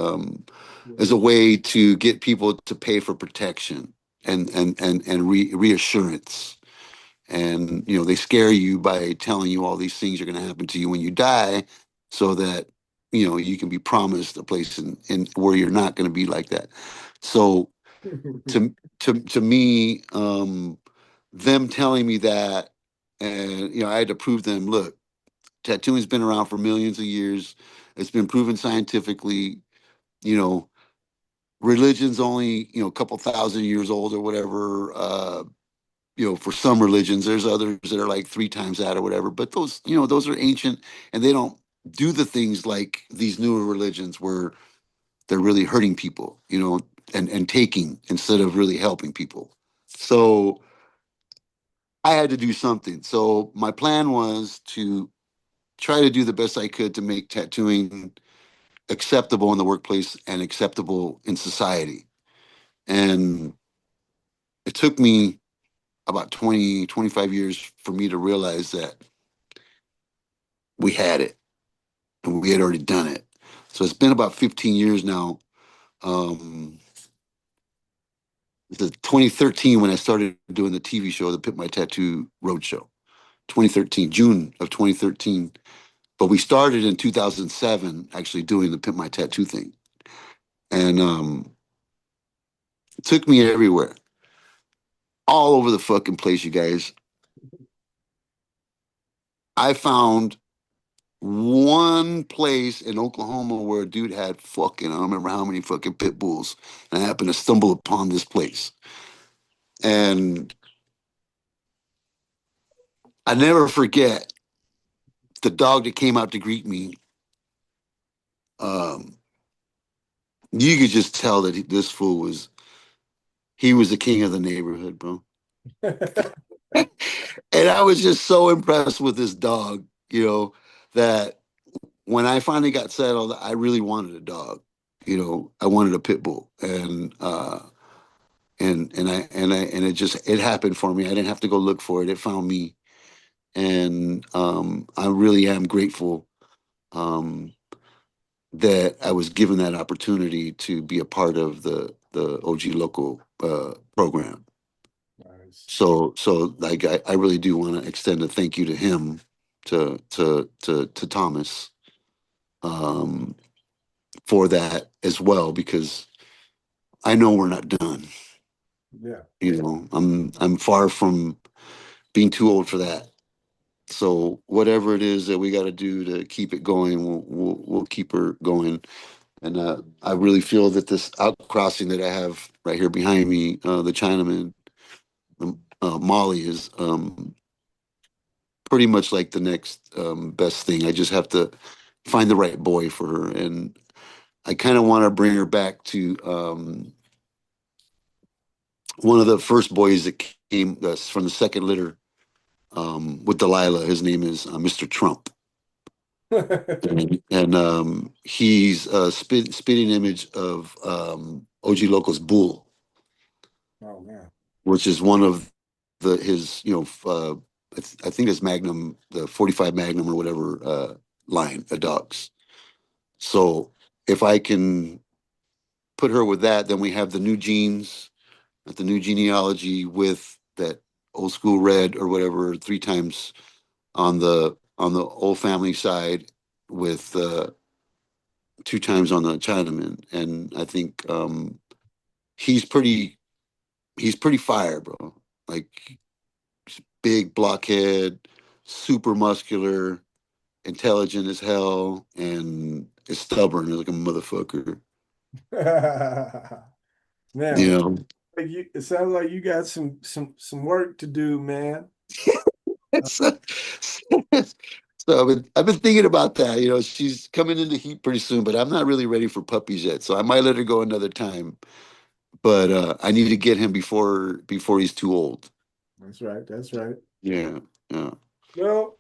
as a way to get people to pay for protection and reassurance. And they scare you by telling you all these things are going to happen to you when you die, so that you can be promised a place in where you're not going to be like that. So to me, them telling me that, and I had to prove them. Look, tattooing's been around for millions of years. It's been proven scientifically. You know, religion's only a couple thousand years old or whatever. For some religions, there's others that are like three times that or whatever. But those are ancient, and they don't do the things like these newer religions where they're really hurting people, and taking instead of really helping people. So I had to do something. So my plan was to try to do the best I could to make tattooing acceptable in the workplace and acceptable in society. And it took me about 20, 25 years for me to realize that we had it and we had already done it. So it's been about 15 years now. It's 2013 when I started doing the TV show, the Pit My Tattoo Roadshow. 2013, June of 2013. But we started in 2007 actually doing the Pimp My Tattoo thing. And Took me everywhere, all over the fucking place, you guys. I found one place in Oklahoma where a dude had fucking, I don't remember how many fucking pit bulls. And I happened to stumble upon this place. And I never forget the dog that came out to greet me. Um, you could just tell that this fool he was the king of the neighborhood, bro. And I was just so impressed with this dog, that when I finally got settled, I really wanted a dog. I wanted a pit bull, and it happened for me. I didn't have to go look for it; it found me, and I really am grateful um, that I was given that opportunity to be a part of the OG local program. Nice. So like I really do want to extend a thank you to him, to Thomas, um, for that as well, because I know we're not done. Yeah. I'm far from being too old for that. So whatever it is that we got to do to keep it going, we'll keep her going. And I really feel that this outcrossing that I have right here behind me, the Chinaman, Molly, is pretty much like the next best thing. I just have to find the right boy for her, and I kind of want to bring her back to one of the first boys that came from the second litter with Delilah. His name is Mr. Trump. And he's a spitting image of OG Loco's Bull. Oh man. Which is one of his, I think it's Magnum, the 45 Magnum or whatever line of dogs. So if I can put her with that, then we have the new genes, the new genealogy with that old school red or whatever, 3 times on the old family side, with 2 times on the Chinaman. And I think he's pretty fire, bro. Like, big blockhead, super muscular, intelligent as hell, and is stubborn like a motherfucker. Man, it sounds like you got some work to do, man. so, so I've been thinking about that. She's coming into heat pretty soon, but I'm not really ready for puppies yet. So I might let her go another time. But I need to get him before he's too old. That's right. That's right. Yeah. Yeah. Well,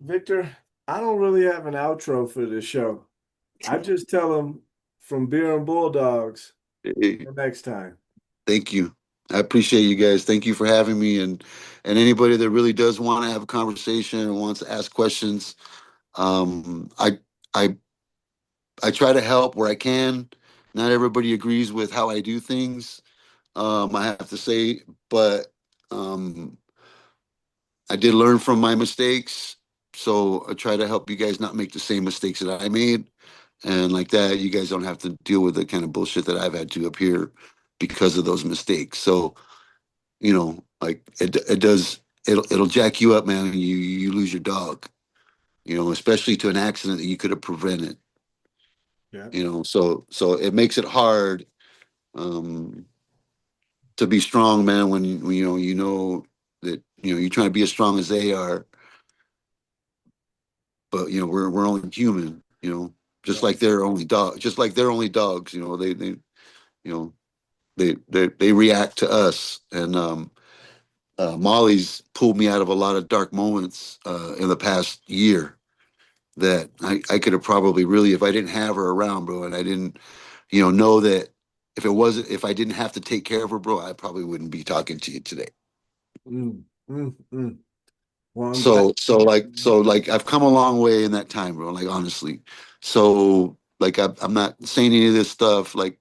Victor, I don't really have an outro for this show. I just tell them from Beer and Bulldogs Hey, till next time. thank you. I appreciate you guys. Thank you for having me, and anybody that really does want to have a conversation and wants to ask questions. I I I try to help where I can. Not everybody agrees with how I do things. I have to say, but um, I did learn from my mistakes, so I try to help you guys not make the same mistakes that I made, and like that, you guys don't have to deal with the kind of bullshit that I've had to up here because of those mistakes. So, like it'll jack you up, man. And you lose your dog, especially to an accident that you could have prevented. Yeah. So it makes it hard um, to be strong, man. When you know that you're trying to be as strong as they are, but we're only human, just Yeah. like they're only dog, just like they're only dogs. You know they react to us, and Molly's pulled me out of a lot of dark moments in the past year that I could have probably really, if I didn't have her around, bro, and I didn't, know that if I didn't have to take care of her, bro, I probably wouldn't be talking to you today. Mm, mm, mm. Well, I'm glad. So like I've come a long way in that time, bro. Like, honestly. So like I'm not saying any of this stuff like,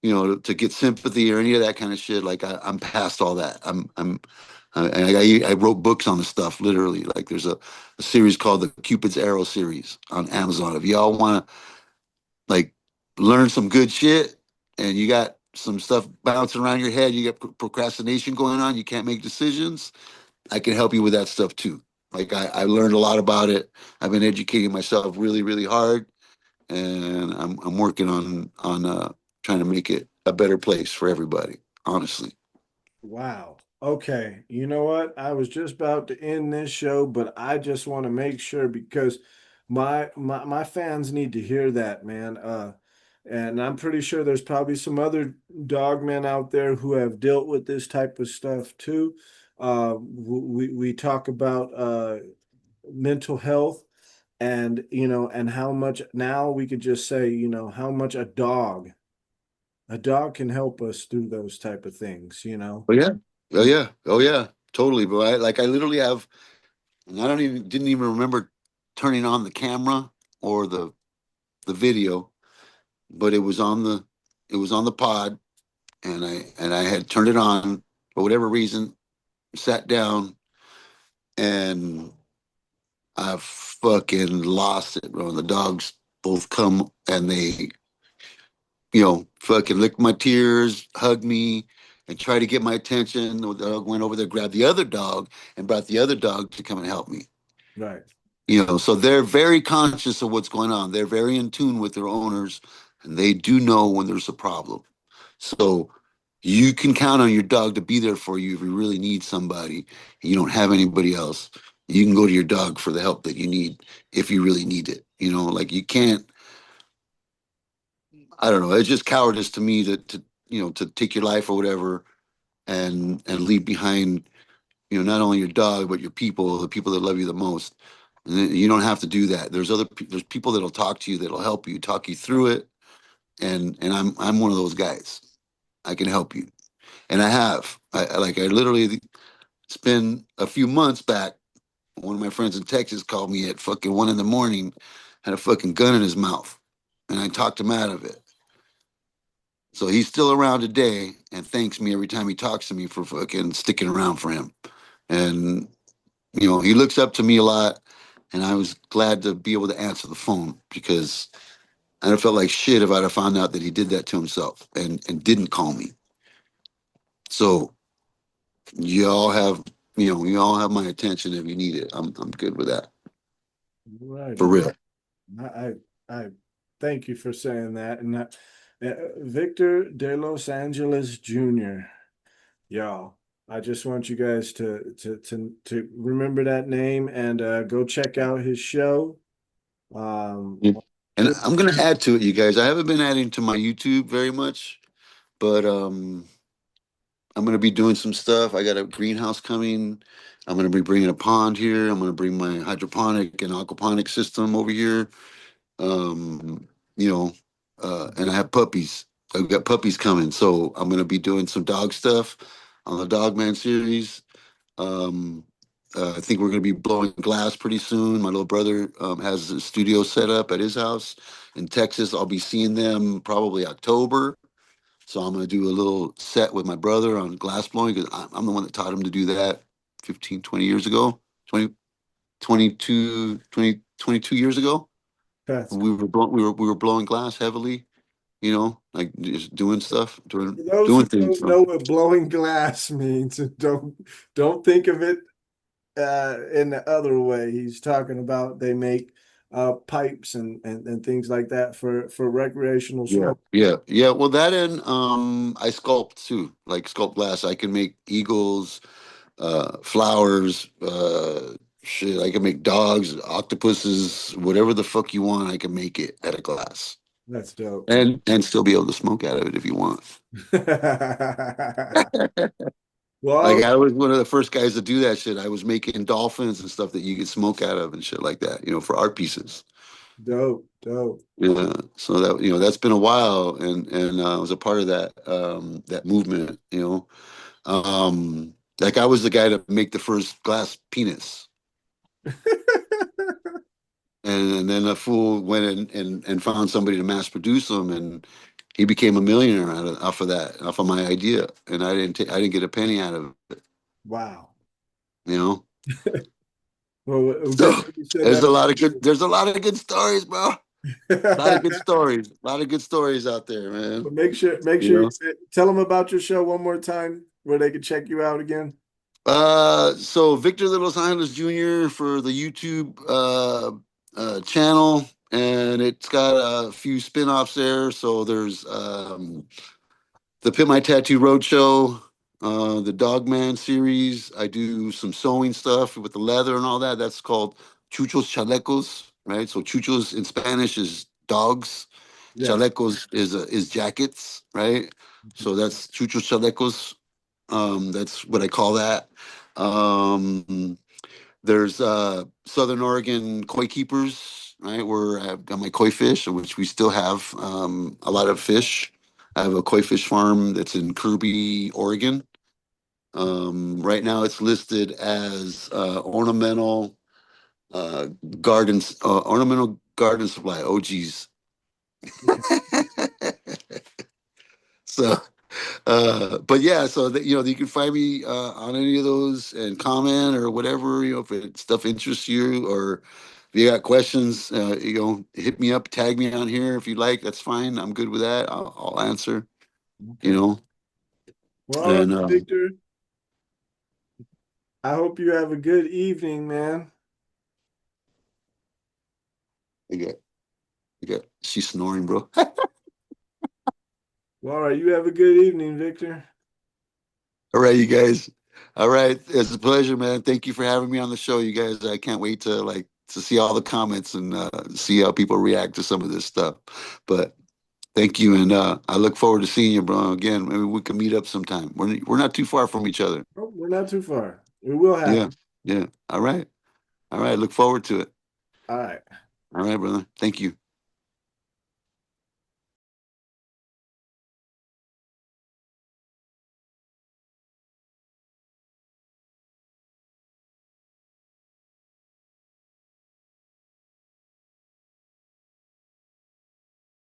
to get sympathy or any of that kind of shit. Like I'm past all that. I wrote books on the stuff, literally. Like there's a series called the Cupid's Arrow series on Amazon. If y'all want to like learn some good shit and you got some stuff bouncing around your head, you get procrastination going on, you can't make decisions, I can help you with that stuff too. Like I learned a lot about it. I've been educating myself really, really hard, and I'm working on trying to make it a better place for everybody. Honestly. Wow. Okay. You know what? I was just about to end this show, but I just want to make sure because my fans need to hear that, man. And I'm pretty sure there's probably some other dogmen out there who have dealt with this type of stuff too. We talk about mental health and and how much now we could just say, how much a dog can help us through those type of things. Oh yeah. Oh yeah. Oh yeah. Totally, bro. I literally have, and I didn't even remember turning on the camera or the video, but it was on the pod, and I had turned it on for whatever reason, sat down, and I fucking lost it, bro. And the dogs both come and they, fucking lick my tears, hug me, and try to get my attention. The dog went over there, grabbed the other dog, and brought the other dog to come and help me. Right. So they're very conscious of what's going on. They're very in tune with their owners, and they do know when there's a problem. So you can count on your dog to be there for you if you really need somebody and you don't have anybody else. You can go to your dog for the help that you need if you really need it. Like you can't, I don't know, it's just cowardice to me to take your life or whatever and leave behind, not only your dog, but your people, the people that love you the most. And then you don't have to do that. There's people that'll talk to you, that'll help you, talk you through it. And I'm one of those guys. I can help you. And I have. I literally, it's been a few months back. One of my friends in Texas called me at fucking 1 a.m, had a fucking gun in his mouth. And I talked him out of it. So he's still around today and thanks me every time he talks to me for fucking sticking around for him. And, he looks up to me a lot. And I was glad to be able to answer the phone because I'd have felt like shit if I'd have found out that he did that to himself and didn't call me. So y'all have, you all have my attention if you need it. I'm good with that. Right. For real. I thank you for saying that. And Victor DelosAngeles Jr. Y'all, I just want you guys to remember that name and go check out his show. And I'm gonna add to it, you guys. I haven't been adding to my YouTube very much, but I'm going to be doing some stuff. I got a greenhouse coming. I'm going to be bringing a pond here. I'm going to bring my hydroponic and aquaponic system over here. Um, and I have puppies. I've got puppies coming. So I'm going to be doing some dog stuff on the Dogman series. Um, I think we're going to be blowing glass pretty soon. My little brother has a studio set up at his house in Texas. I'll be seeing them probably October. So I'm going to do a little set with my brother on glass blowing because I'm the one that taught him to do that 15, 20 years ago, 20, 22 years ago. That's We were blowing glass heavily, like just doing stuff, doing For those who things. don't know what blowing glass means, don't think of it in the other way. He's talking about they make pipes and things like that for recreational Yeah, smoke. yeah. Well, that and I sculpt too, like sculpt glass. I can make eagles, flowers, shit. I can make dogs, octopuses, whatever the fuck you want. I can make it out of glass, That's dope. and still be able to smoke out of it if you want. Like Well, I was one of the first guys to do that shit. I was making dolphins and stuff that you could smoke out of and shit like that, for art pieces. dope. Yeah, so that that's been a while, and I was a part of that movement. Like I was the guy to make the first glass penis, and then a fool went and found somebody to mass produce them, and he became a millionaire off of that, off of my idea, and I didn't get a penny out of it. Wow. You know, Well, so good thing you said that. there's a lot of good stories, bro. A lot of good stories. A lot of good stories out there, man. But make sure You know? tell them about your show one more time where they can check you out again. So Victor DelosAngeles Jr. for the YouTube channel, and it's got a few spin-offs there. So there's the Pit My Tattoo Roadshow, the Dogman series. I do some sewing stuff with the leather and all that. That's called Chuchos Chalecos, right? So Chuchos in Spanish is dogs. Yeah. Chalecos is jackets, right? So that's Chuchos Chalecos. That's what I call that. There's Southern Oregon koi keepers, right? Where I've got my koi fish, which we still have a lot of fish. I have a koi fish farm that's in Kirby, Oregon. Right now, it's listed as ornamental garden supply. Oh, geez. So, but yeah, so that you can find me on any of those and comment or whatever. If stuff interests you, or if you got questions, hit me up, tag me on here if you like. That's fine. I'm good with that. I'll answer. Okay. Well, all right, And Victor. I hope you have a good evening, man. She's snoring, bro. Well, all right, you have a good evening, Victor. All right, you guys. All right, it's a pleasure, man. Thank you for having me on the show, you guys. I can't wait to see all the comments and see how people react to some of this stuff. But thank you, and I look forward to seeing you, bro. Again, maybe we can meet up sometime. We're not too far from each other. Oh, we're not too far. It will Yeah, happen. yeah. All right, all right. Look forward to it. All right. All right, brother. Thank you.